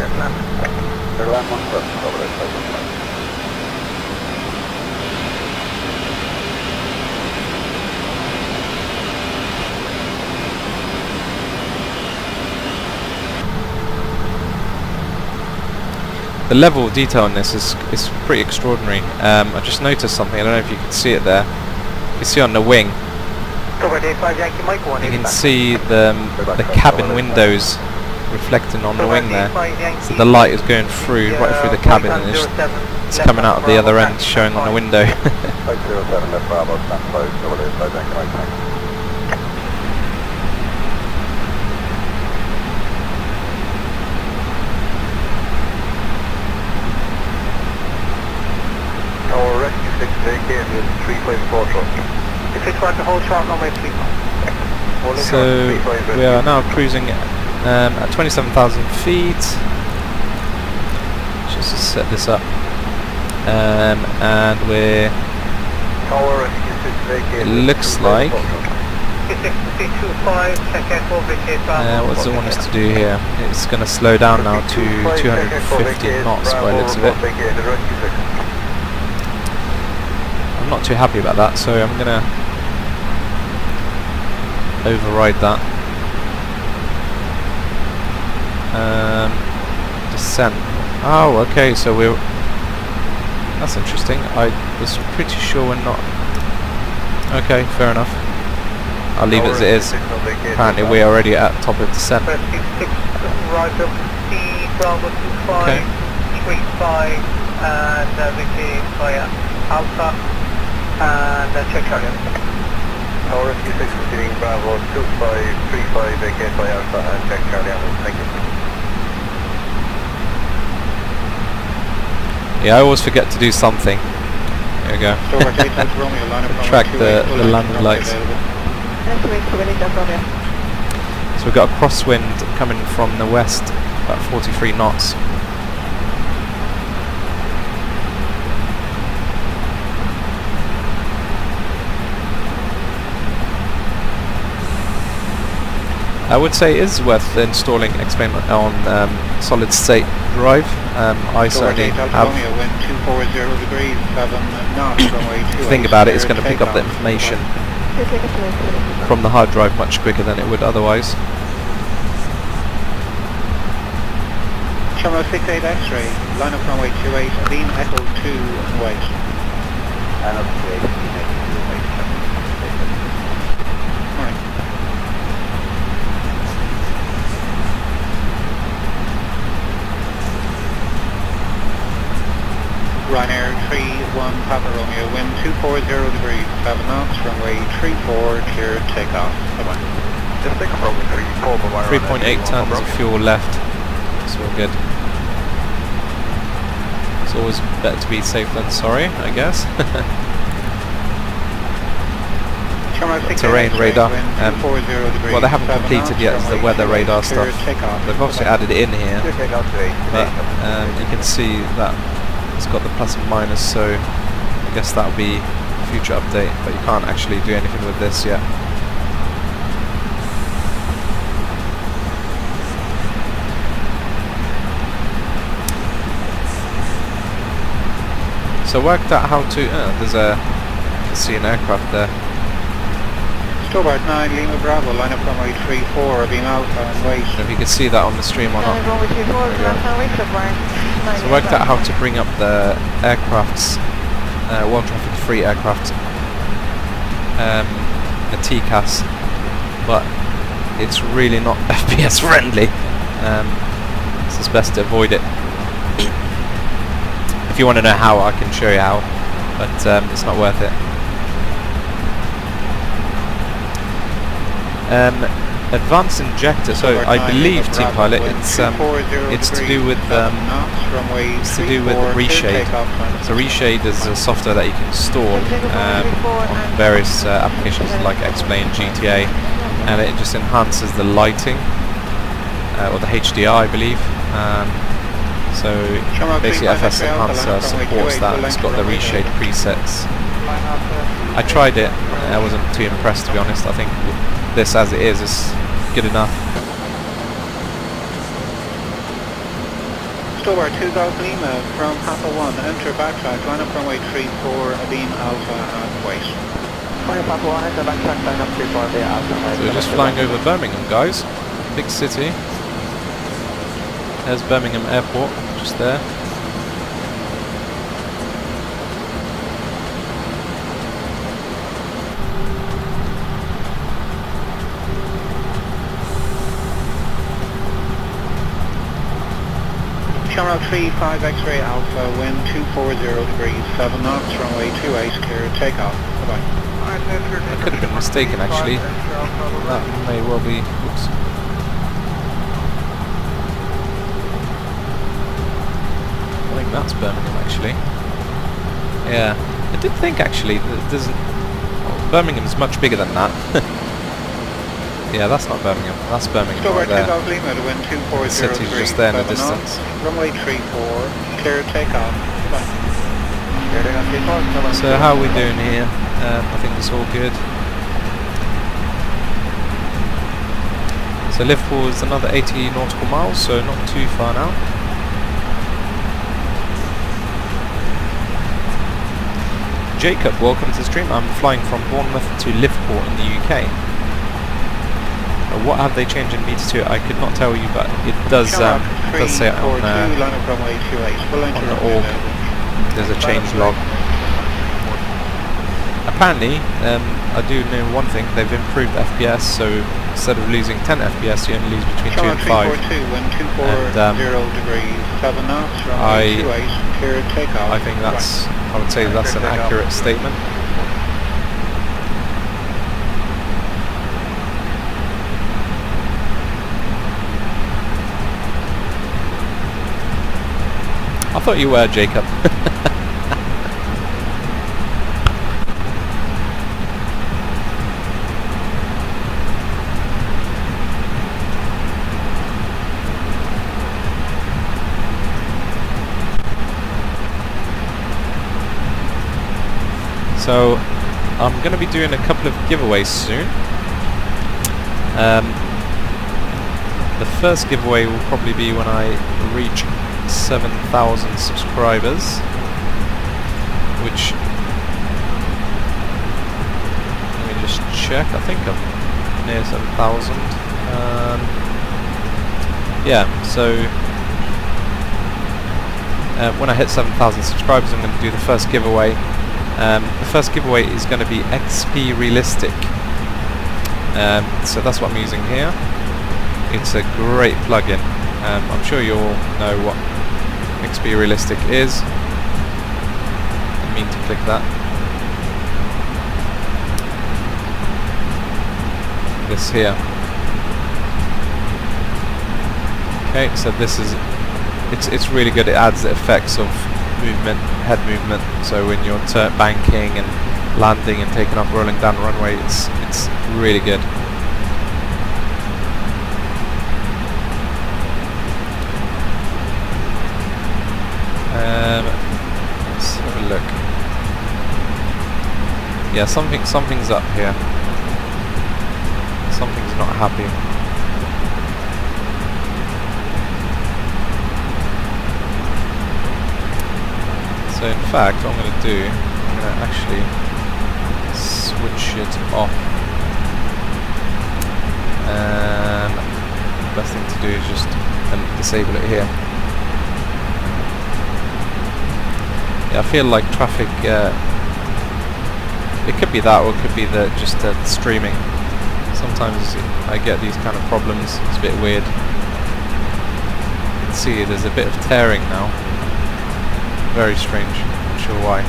[SPEAKER 1] The level of detail in this is pretty extraordinary. I just noticed something. I don't know if you can see it there. You can see on the wing. You can see the cabin windows reflecting on the wing there. So the light is going through right through the cabin, and it's coming out of the other end, showing on the window. So we are now cruising at 27,000 feet. Just to set this up, and we're. It looks like. What does it want us to do here? It's going to slow down now to 250 knots by the looks of it. I'm not too happy about that, so I'm going to override that. Descent. Oh, okay, so we're... That's interesting. I was pretty sure we're not... Okay, fair enough. I'll leave it as it is. Apparently we're already at top of descent. Okay.
[SPEAKER 4] And check Charlie. Tower Rescue 6 proceeding Bravo 2535 vacate by Alpha and check Charlie. Thank you.
[SPEAKER 1] Yeah, I always forget to do something. There we go. Track the landing lights. So we've got a crosswind coming from the west, about 43 knots. I would say it is worth installing Explain on solid state drive. I certainly have. The thing about it is going to pick up the information from the hard drive much quicker than it would otherwise.
[SPEAKER 5] Channel 68 X-ray, line up runway 28, lean echo 2 and wait. And up to 8, lean echo 2 and wait. Morning. Ryanair 31 Papa Romeo, wind 240 degrees, 7 knots, runway 34, clear takeoff. Bye-bye.
[SPEAKER 4] Just take a runway 34,
[SPEAKER 1] 3.8 tons of fuel left. It's all good. It's always better to be safe than sorry, I guess. Terrain radar. What they haven't completed yet is the weather radar stuff. They've obviously added it in here, but you can see that it's got the plus and minus, so I guess that'll be a future update, but you can't actually do anything with this yet. So I worked out how to... there's a... You can see an aircraft there.
[SPEAKER 5] Stobart 9, Lima Bravo, line up runway 34, beam Alpha and wait.
[SPEAKER 1] I don't know if you can see that on the stream or not. So I worked out how to bring up the aircraft's one traffic free aircraft, a TCAS, but it's really not FPS friendly, so it's best to avoid it. If you want to know how, I can show you how, but it's not worth it. Advanced injector. So I believe, Team Pilot, it's to do with Reshade. So Reshade is a software that you can install on various applications like Explain GTA, and it just enhances the lighting or the HDR, I believe. So basically FS Enhancer supports that. It's got the reshade presets. I tried it, I wasn't too impressed to be honest. I think this as it is good enough.
[SPEAKER 5] Stobar 2000 email from Papa 1, enter backtrack, line up runway 34, Abim Alpha and wait.
[SPEAKER 4] Papa 1, enter backtrack, line up 34, Abim Alpha.
[SPEAKER 1] So we're just flying over Birmingham, guys. Big city. There's Birmingham Airport, just there.
[SPEAKER 5] Shamrock 35 X-ray Alpha, wind 240 degrees, 7 knots, runway 28, clear takeoff. Bye-bye.
[SPEAKER 1] I could have been mistaken actually. That may well be. Oops. I think that's Birmingham actually. Yeah, I did think actually that there's. Well, Birmingham's much bigger than that. Yeah, that's not Birmingham. That's Birmingham right there. The city's just there in the distance.
[SPEAKER 5] Runway 34, clear takeoff.
[SPEAKER 1] So how are we doing here? I think it's all good. So Liverpool is another 80 nautical miles, so not too far now. Jacob, welcome to the stream. I'm flying from Bournemouth to Liverpool in the UK. What have they changed in Beta 2? I could not tell you, but it does say it on the org. There's a change log. Apparently, I do know one thing, they've improved FPS, so instead of losing 10 FPS, you only lose between 2 and 5. And I think that's, I would say that's an accurate statement. I thought you were, Jacob. So, I'm going to be doing a couple of giveaways soon. The first giveaway will probably be when I reach 7,000 subscribers, which, let me just check, I think I'm near 7,000. Yeah, so when I hit 7,000 subscribers, I'm going to do the first giveaway. The first giveaway is going to be XP Realistic, so that's what I'm using here. It's a great plugin. I'm sure you all know what XP Realistic is. I mean to click that. This here. Okay, so this is it's really good. It adds the effects of movement, head movement. So when you're banking and landing and taking off, rolling down the runway, it's really good. Let's have a look. Yeah, something's up here. Something's not happy. So in fact, what I'm going to do, I'm going to actually switch it off. And the best thing to do is just disable it here. I feel like traffic, it could be that, or it could be just streaming. Sometimes I get these kind of problems. It's a bit weird. You can see there's a bit of tearing now. Very strange. Not sure why.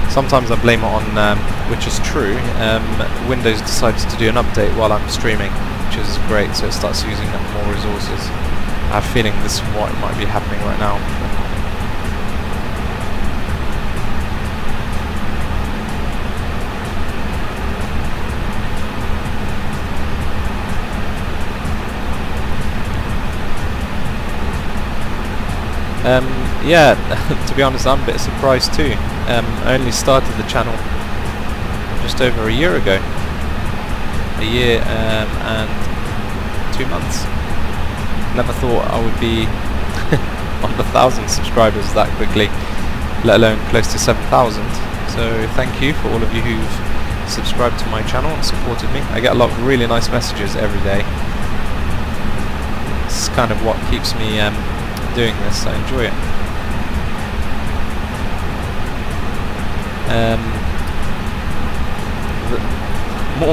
[SPEAKER 1] Sometimes I blame it on, which is true, Windows decides to do an update while I'm streaming, which is great, so it starts using up more resources. I have a feeling this is what might be happening right now. Yeah, to be honest, I'm a bit surprised too. I only started the channel just over a year ago. A year and 2 months. Never thought I would be on the 1,000 subscribers that quickly, let alone close to 7,000. So thank you for all of you who've subscribed to my channel and supported me. I get a lot of really nice messages every day. It's kind of what keeps me doing this. I enjoy it.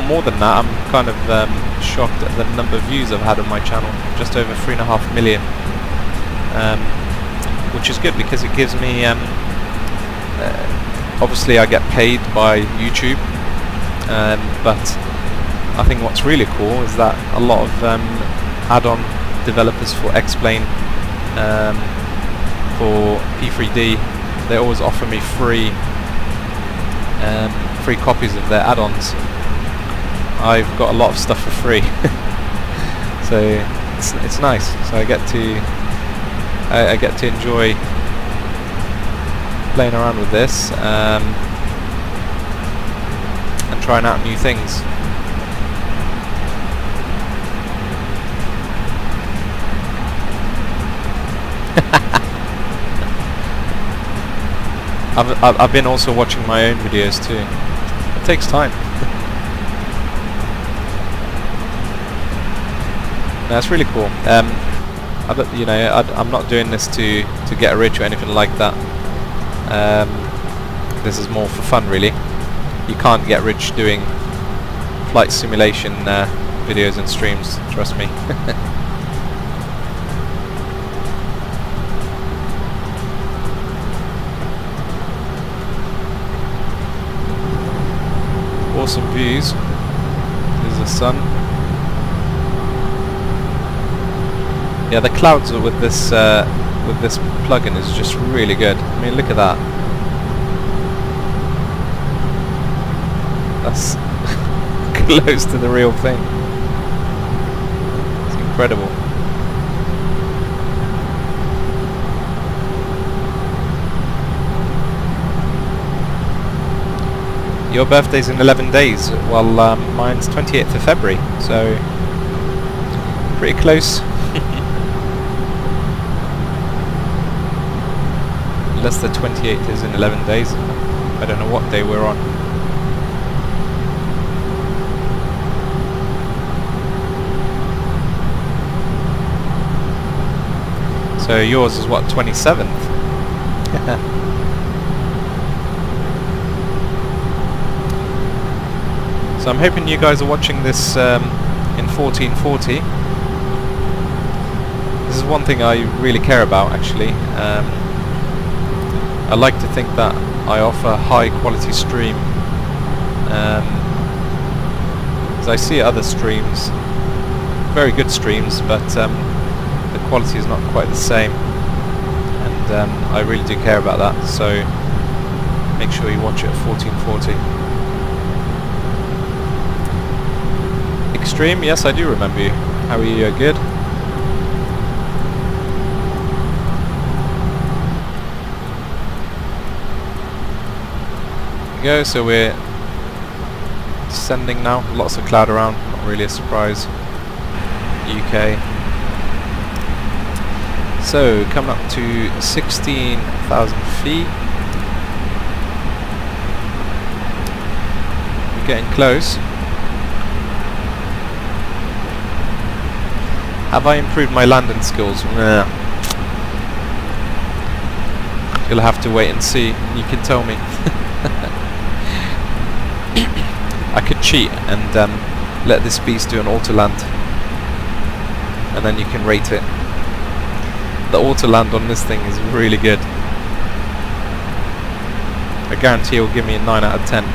[SPEAKER 1] More than that, I'm kind of shocked at the number of views I've had on my channel. Just over 3.5 million, which is good because it gives me. Obviously, I get paid by YouTube, but I think what's really cool is that a lot of add-on developers for X-Plane, for P3D, they always offer me free copies of their add-ons. I've got a lot of stuff for free, so it's nice. So I get to enjoy playing around with this and trying out new things. I've been also watching my own videos too. It takes time. That's really cool. You know, I'm not doing this to get rich or anything like that. This is more for fun, really. You can't get rich doing flight simulation videos and streams, trust me. Awesome views. There's the sun. Yeah, the clouds with this plugin is just really good. I mean, look at that. That's close to the real thing. It's incredible. Your birthday's in 11 days. Well, mine's 28th of February, so pretty close. Unless the 28th is in 11 days. I don't know what day we're on. So yours is what, 27th? So I'm hoping you guys are watching this in 1440. This is one thing I really care about, actually. I like to think that I offer high quality stream, as I see other streams, very good streams, but the quality is not quite the same, and I really do care about that, so make sure you watch it at 1440. Extreme, yes, I do remember you. How are you? You're good? Go, so we're descending now. Lots of cloud around, not really a surprise. UK. So coming up to 16,000 feet. We're getting close. Have I improved my landing skills? Nah. You'll have to wait and see. You can tell me. I could cheat and let this beast do an auto land, and then you can rate it. The auto land on this thing is really good. I guarantee it will give me a 9 out of 10.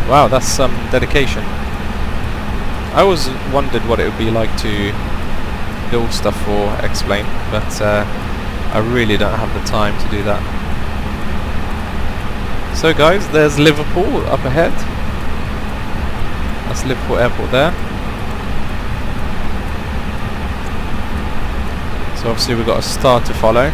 [SPEAKER 1] Wow, that's some dedication. I always wondered what it would be like to build stuff for X-Plane, but I really don't have the time to do that. So guys, there's Liverpool up ahead. That's Liverpool Airport there. So obviously we've got a star to follow.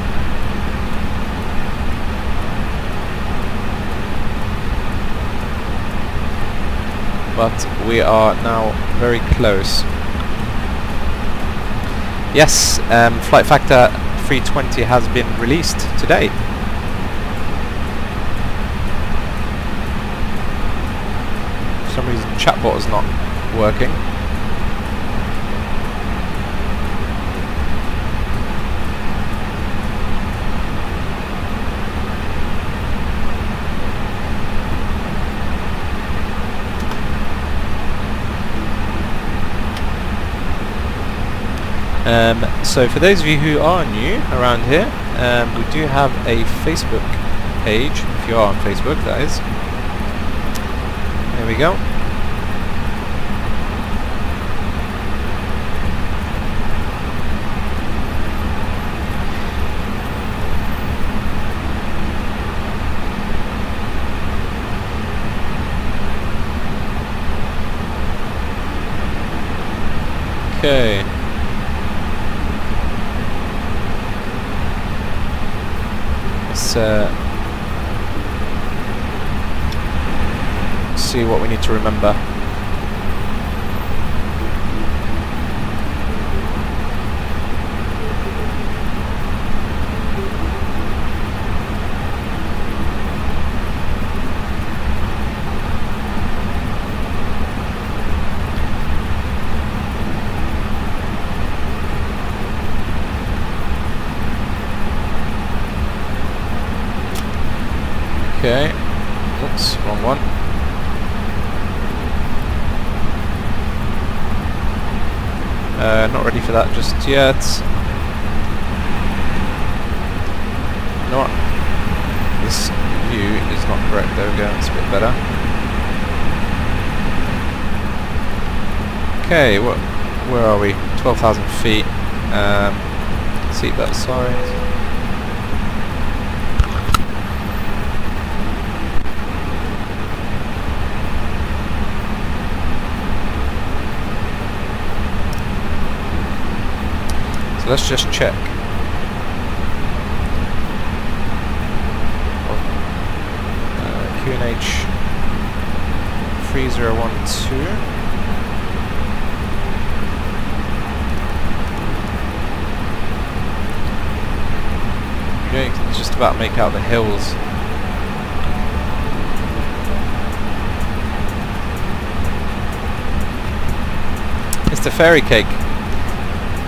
[SPEAKER 1] But we are now very close. Yes, flight factor 320 has been released today. For some reason chatbot is not working. So for those of you who are new around here, we do have a Facebook page, if you are on Facebook that is. There we go. Okay. Let's see what we need to remember. Okay, oops, wrong one. Not ready for that just yet. You know what? This view is not correct. There we go, it's a bit better. Okay, where are we? 12,000 feet. Seatbelt signs. Let's just check. QNH 3012. Okay, you can just about make out the hills. It's the fairy cake.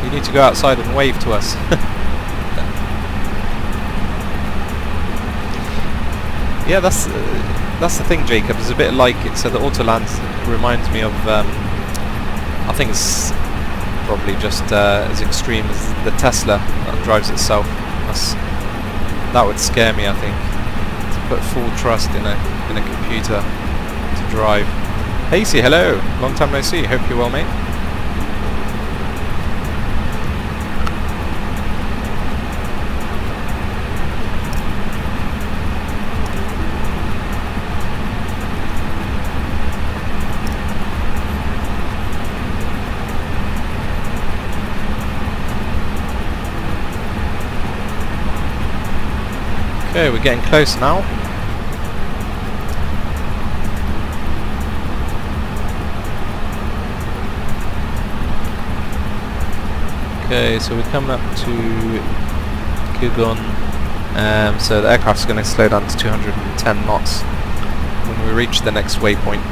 [SPEAKER 1] You need to go outside and wave to us. Yeah, that's the thing, Jacob. It's a bit like it. So the Autoland reminds me of. I think it's probably just as extreme as the Tesla that drives itself. That would scare me. I think to put full trust in a computer to drive. Hasey, hello. Long time no see. Hope you're well, mate. Okay, we're getting close now. Okay, so we're coming up to Kugon. So the aircraft's going to slow down to 210 knots when we reach the next waypoint.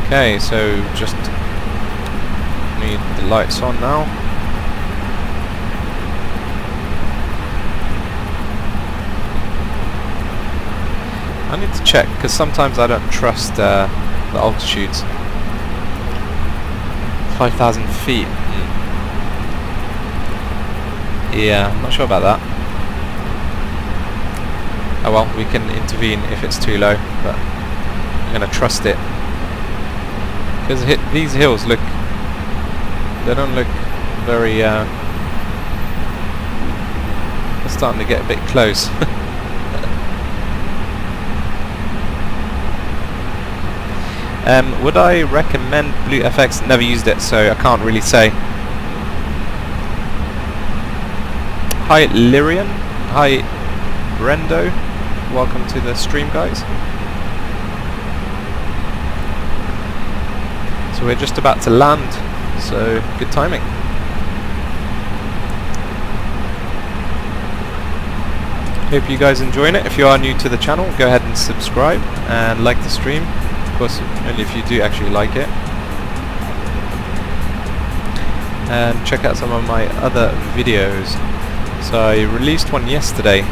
[SPEAKER 1] Okay, so just need the lights on now. I need to check because sometimes I don't trust the altitudes. 5,000 feet. Yeah, I'm not sure about that. Oh well, we can intervene if it's too low, but I'm going to trust it. Because these hills look They don't look very... they're starting to get a bit close. Would I recommend Blue FX? Never used it, so I can't really say. Hi Lyrian, hi Brendo, welcome to the stream, guys. So we're just about to land, so good timing. Hope you guys enjoying it. If you are new to the channel, go ahead and subscribe and like the stream. Of course, only if you do actually like it. And check out some of my other videos. So I released one yesterday.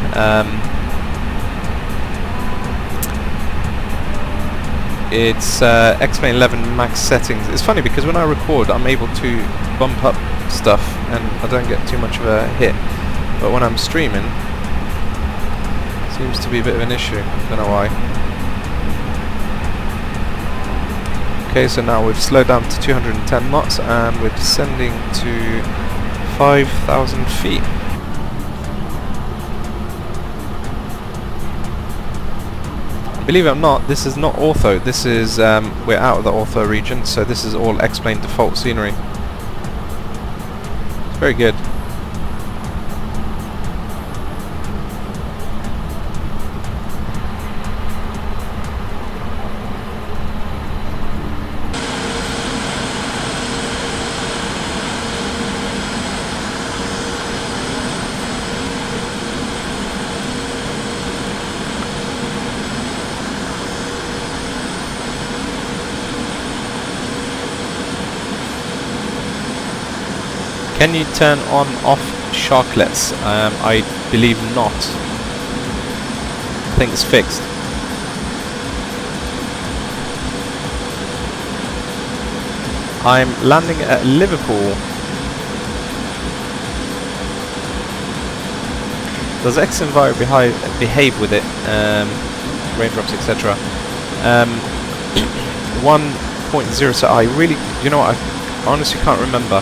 [SPEAKER 1] It's X-Plane 11 max settings. It's funny because when I record, I'm able to bump up stuff and I don't get too much of a hit. But when I'm streaming, it seems to be a bit of an issue. Don't know why. Okay, so now we've slowed down to 210 knots and we're descending to 5,000 feet. Believe it or not, this is not ortho. This is, we're out of the ortho region, so this is all X-Plane default scenery. It's very good. Can you turn on off sharklets? I believe not. I think it's fixed. I'm landing at Liverpool. Does X-Enviro behave with it? Raindrops, etc. 1.0, so I really, you know what, I honestly can't remember.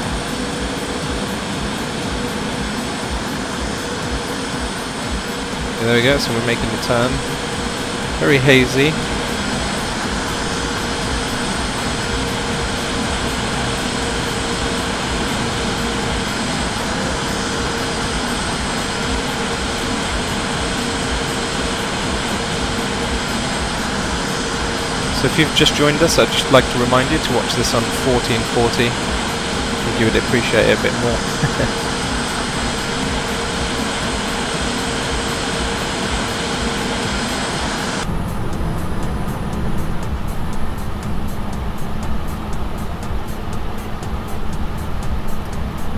[SPEAKER 1] There we go, so we're making the turn. Very hazy. So if you've just joined us, I'd just like to remind you to watch this on 1440. I think you would appreciate it a bit more.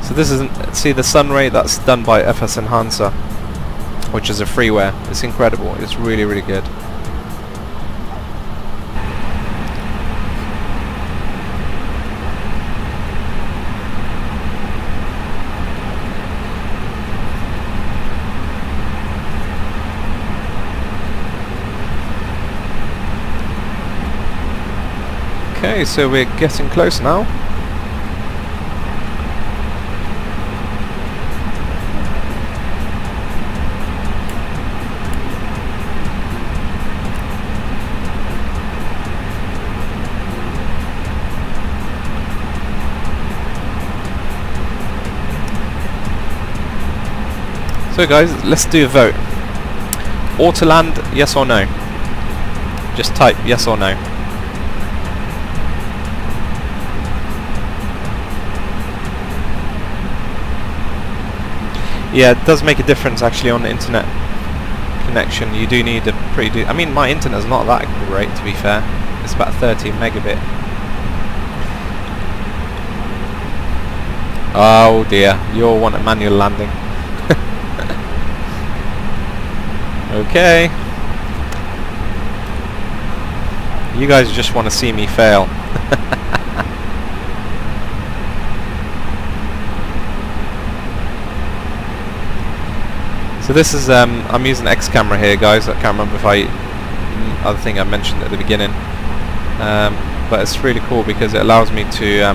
[SPEAKER 1] So this is, see the sun ray, that's done by FS Enhancer, which is a freeware. It's incredible, it's really, really good. Okay, so we're getting close now. So guys, let's do a vote. Autoland, yes or no? Just type yes or no. Yeah, it does make a difference actually on the internet connection. You do need a pretty... I mean, my internet's not that great, to be fair. It's about 30 megabit. Oh dear, you'll want a manual landing. Okay. You guys just want to see me fail. So this is, I'm using X camera here, guys. I can't remember if other thing I mentioned at the beginning. But it's really cool because it allows me to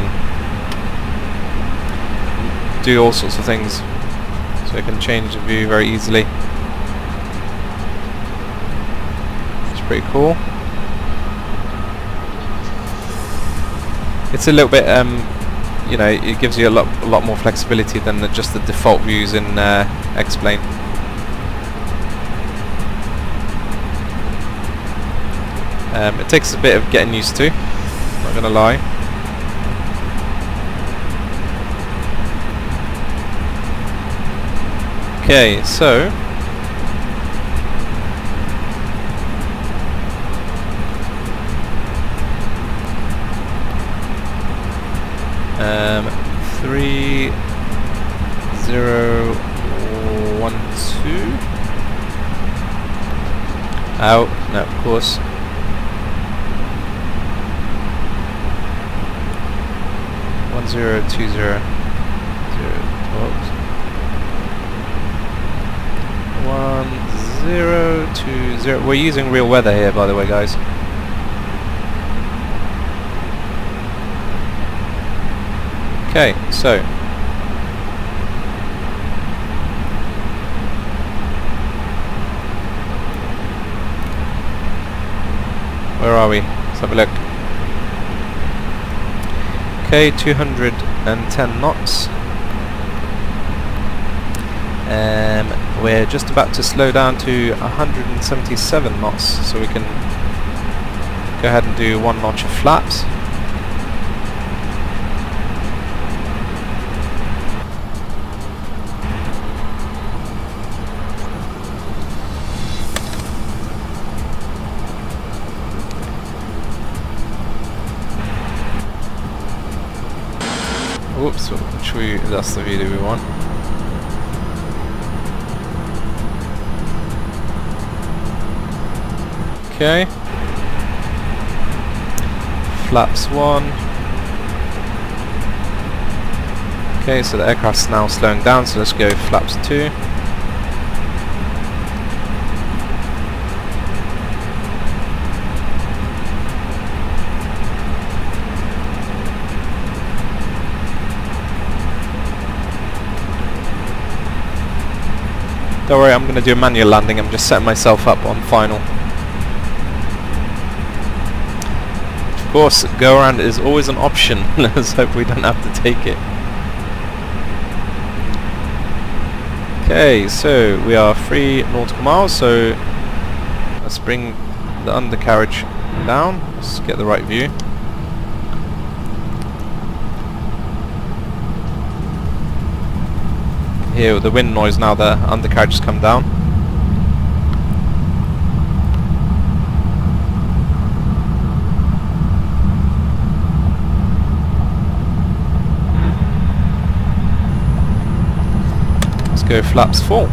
[SPEAKER 1] do all sorts of things. So it can change the view very easily. It's pretty cool. It's a little bit, you know, it gives you a lot more flexibility than just the default views in X-Plane. It takes a bit of getting used to, not gonna lie. Okay, so 3012. Out, no, of course. One 020 012. 1020. We're using real weather here, by the way, guys. Okay, so where are we? Let's have a look. Okay, 210 knots. We're just about to slow down to 177 knots, so we can go ahead and do 1 notch of flaps. Whoops, that's the view that we want. Okay. Flaps 1. Okay, so the aircraft's now slowing down, so let's go flaps 2. Don't worry, I'm going to do a manual landing. I'm just setting myself up on final. Of course, go around is always an option. Let's hope we don't have to take it. Okay, so we are 3 nautical miles, so let's bring the undercarriage down. Let's get the right view. Hear the wind noise now, the undercarriage has come down. Let's go flaps 4.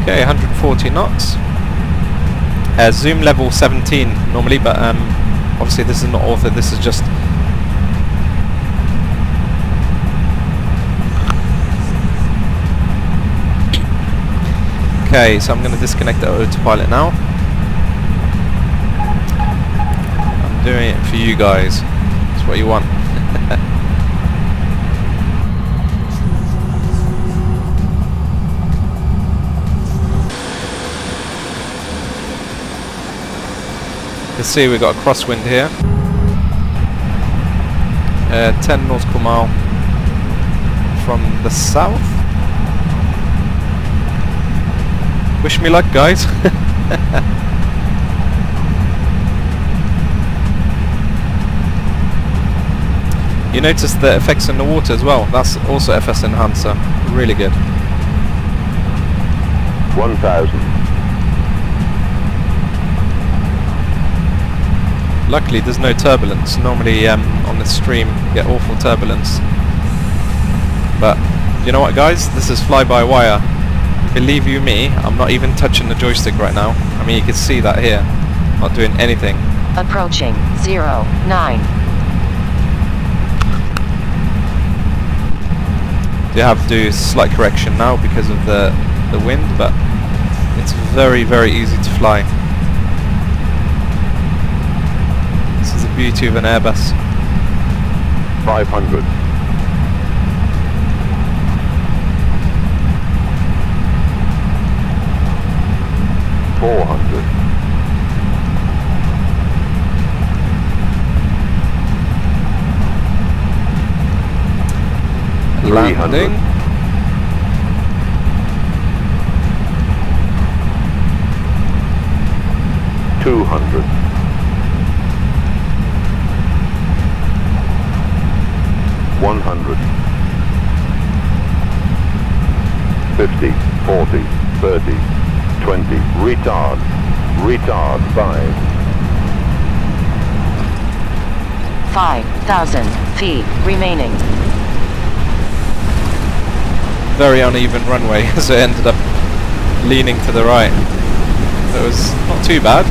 [SPEAKER 1] Okay, 140 knots. Zoom level 17 normally, but obviously this is not authored, this is just... Okay, so I'm going to disconnect the autopilot now. I'm doing it for you guys. That's what you want. You can see we've got a crosswind here. 10 nautical mile from the south. Wish me luck, guys. You notice the effects in the water as well. That's also FS enhancer. Really good.
[SPEAKER 2] 1000.
[SPEAKER 1] Luckily there's no turbulence. Normally on the stream you get awful turbulence. But you know what, guys? This is fly-by-wire. Believe you me, I'm not even touching the joystick right now. I mean, you can see that here. Not doing anything.
[SPEAKER 3] Approaching 09.
[SPEAKER 1] Do have to do slight correction now because of the wind, but it's very, very easy to fly. This is the beauty of an Airbus.
[SPEAKER 2] 500. 400.
[SPEAKER 1] 300.
[SPEAKER 2] 200. 100. 50, 40, 30, 20. Retard. Retard. 5.
[SPEAKER 3] 5,000 feet remaining.
[SPEAKER 1] Very uneven runway, so it ended up leaning to the right. It was not too bad.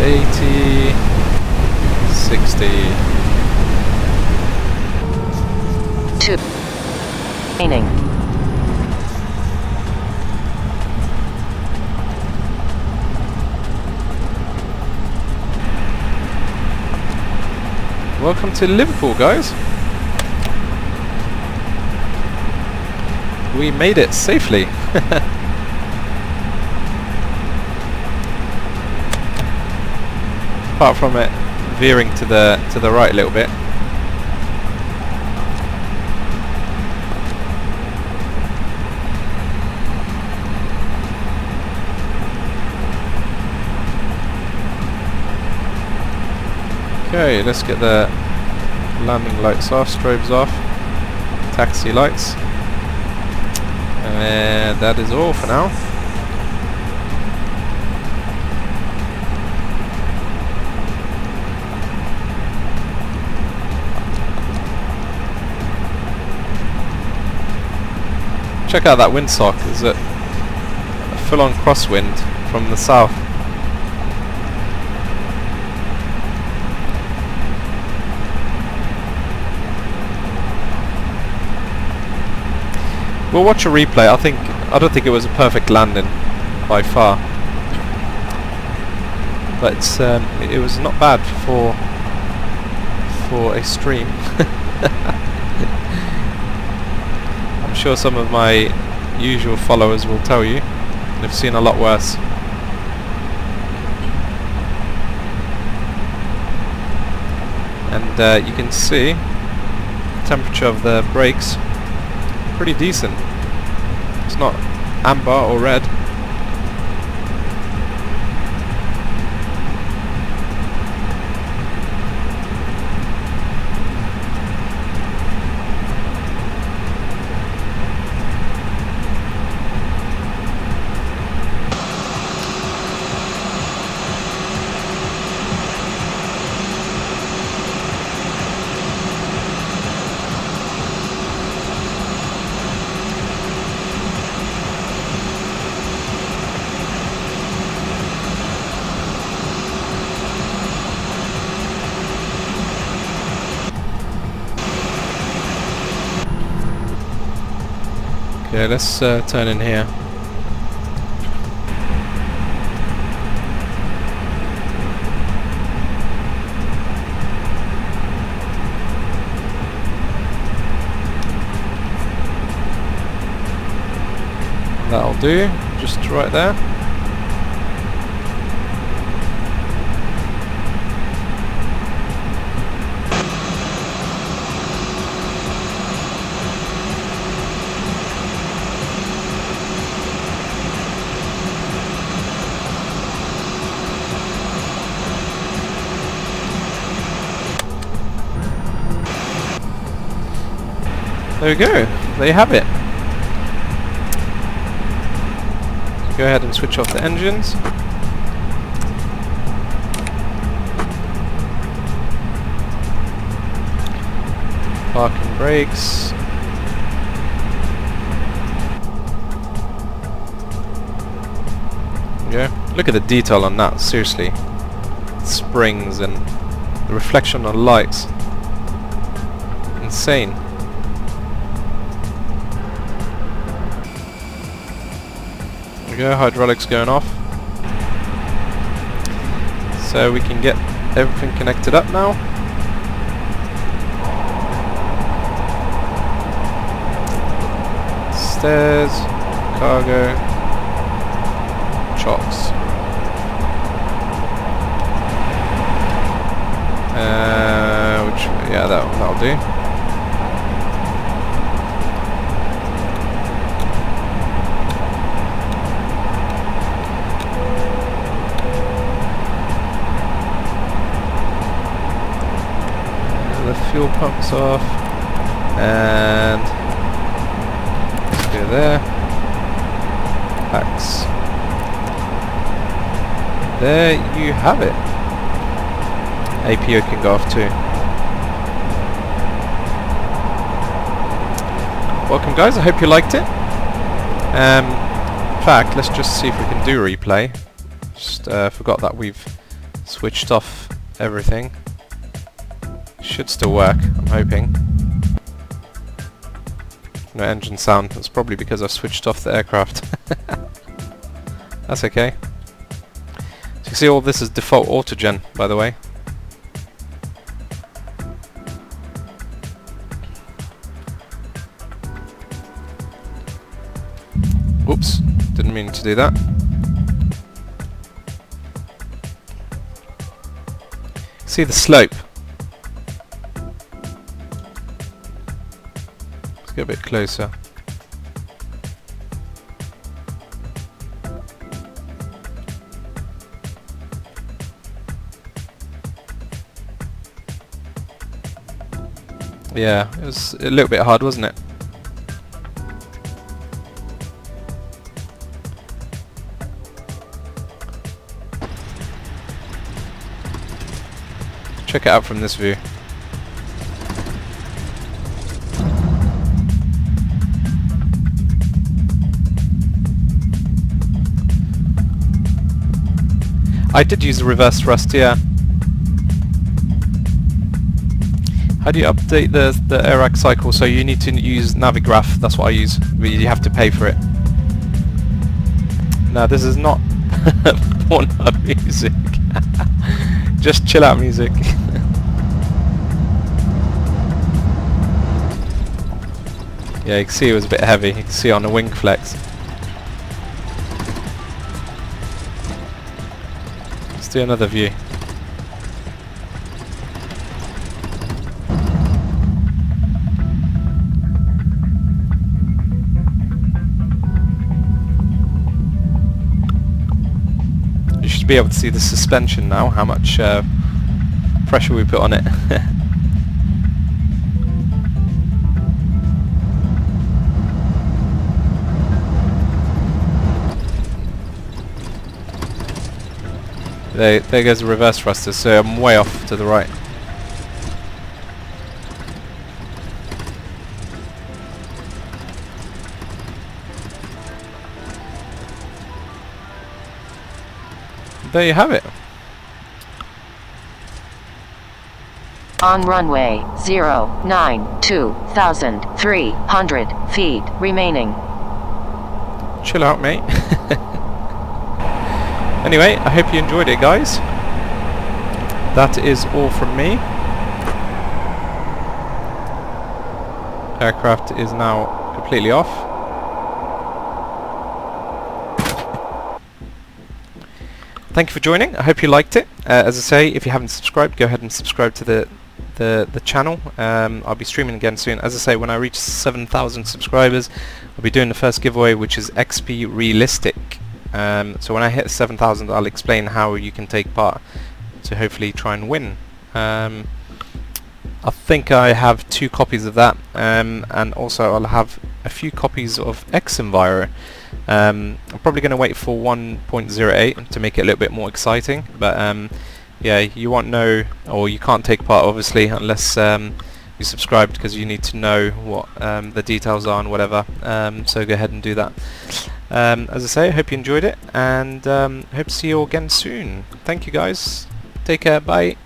[SPEAKER 1] 80, 60.
[SPEAKER 3] 2 remaining.
[SPEAKER 1] Welcome to Liverpool, guys. We made it safely. Apart from it veering to the right a little bit. Okay, let's get the landing lights off, strobes off, taxi lights. And that is all for now. Check out that windsock. There's a full-on crosswind from the south. We'll watch a replay. I don't think it was a perfect landing by far, but it was not bad for a stream. I'm sure some of my usual followers will tell you they've seen a lot worse. And you can see the temperature of the brakes. Pretty decent. It's not amber or red. Okay, let's turn in here. That'll do, just right there. There we go, there you have it. Go ahead and switch off the engines. Parking brakes. There we go. Look at the detail on that, seriously. Springs and the reflection on lights. Insane. There we go, hydraulics going off. So we can get everything connected up now. Stairs, cargo, chocks. Yeah, that'll do. The fuel pumps off, and let's go there. Packs. There you have it. APO can go off too. Welcome guys, I hope you liked it. In fact, let's just see if we can do replay. Just forgot that we've switched off everything. Should still work, I'm hoping. No engine sound, that's probably because I've switched off the aircraft. That's okay. So you can see all this is default autogen, by the way. Oops, didn't mean to do that. See the slope. Let's get a bit closer. Yeah, it was a little bit hard, wasn't it? Check it out from this view. I did use the reverse thrust, yeah. How do you update the AIRAC cycle? So you need to use Navigraph, that's what I use, but you have to pay for it. No, this is not Pornhub music. Just chill out music. Yeah, you can see it was a bit heavy. You can see on the wing flex. Let's do another view. You should be able to see the suspension now, how much pressure we put on it. There goes the reverse thruster, so I'm way off to the right. There you have it.
[SPEAKER 3] On runway 09, 2,300 feet remaining.
[SPEAKER 1] Chill out, mate. Anyway, I hope you enjoyed it, guys. That is all from me. Aircraft is now completely off. Thank you for joining. I hope you liked it. As I say, if you haven't subscribed, go ahead and subscribe to the channel. I'll be streaming again soon. As I say, when I reach 7,000 subscribers, I'll be doing the first giveaway, which is XP Realistic. So when I hit 7,000, I'll explain how you can take part to hopefully try and win. I think I have 2 copies of that, and also I'll have a few copies of X-Enviro. I'm probably going to wait for 1.08 to make it a little bit more exciting, but yeah, you won't know, or you can't take part obviously unless you subscribed, because you need to know what the details are and whatever, so go ahead and do that. As I say, I hope you enjoyed it, and hope to see you all again soon. Thank you guys. Take care. Bye.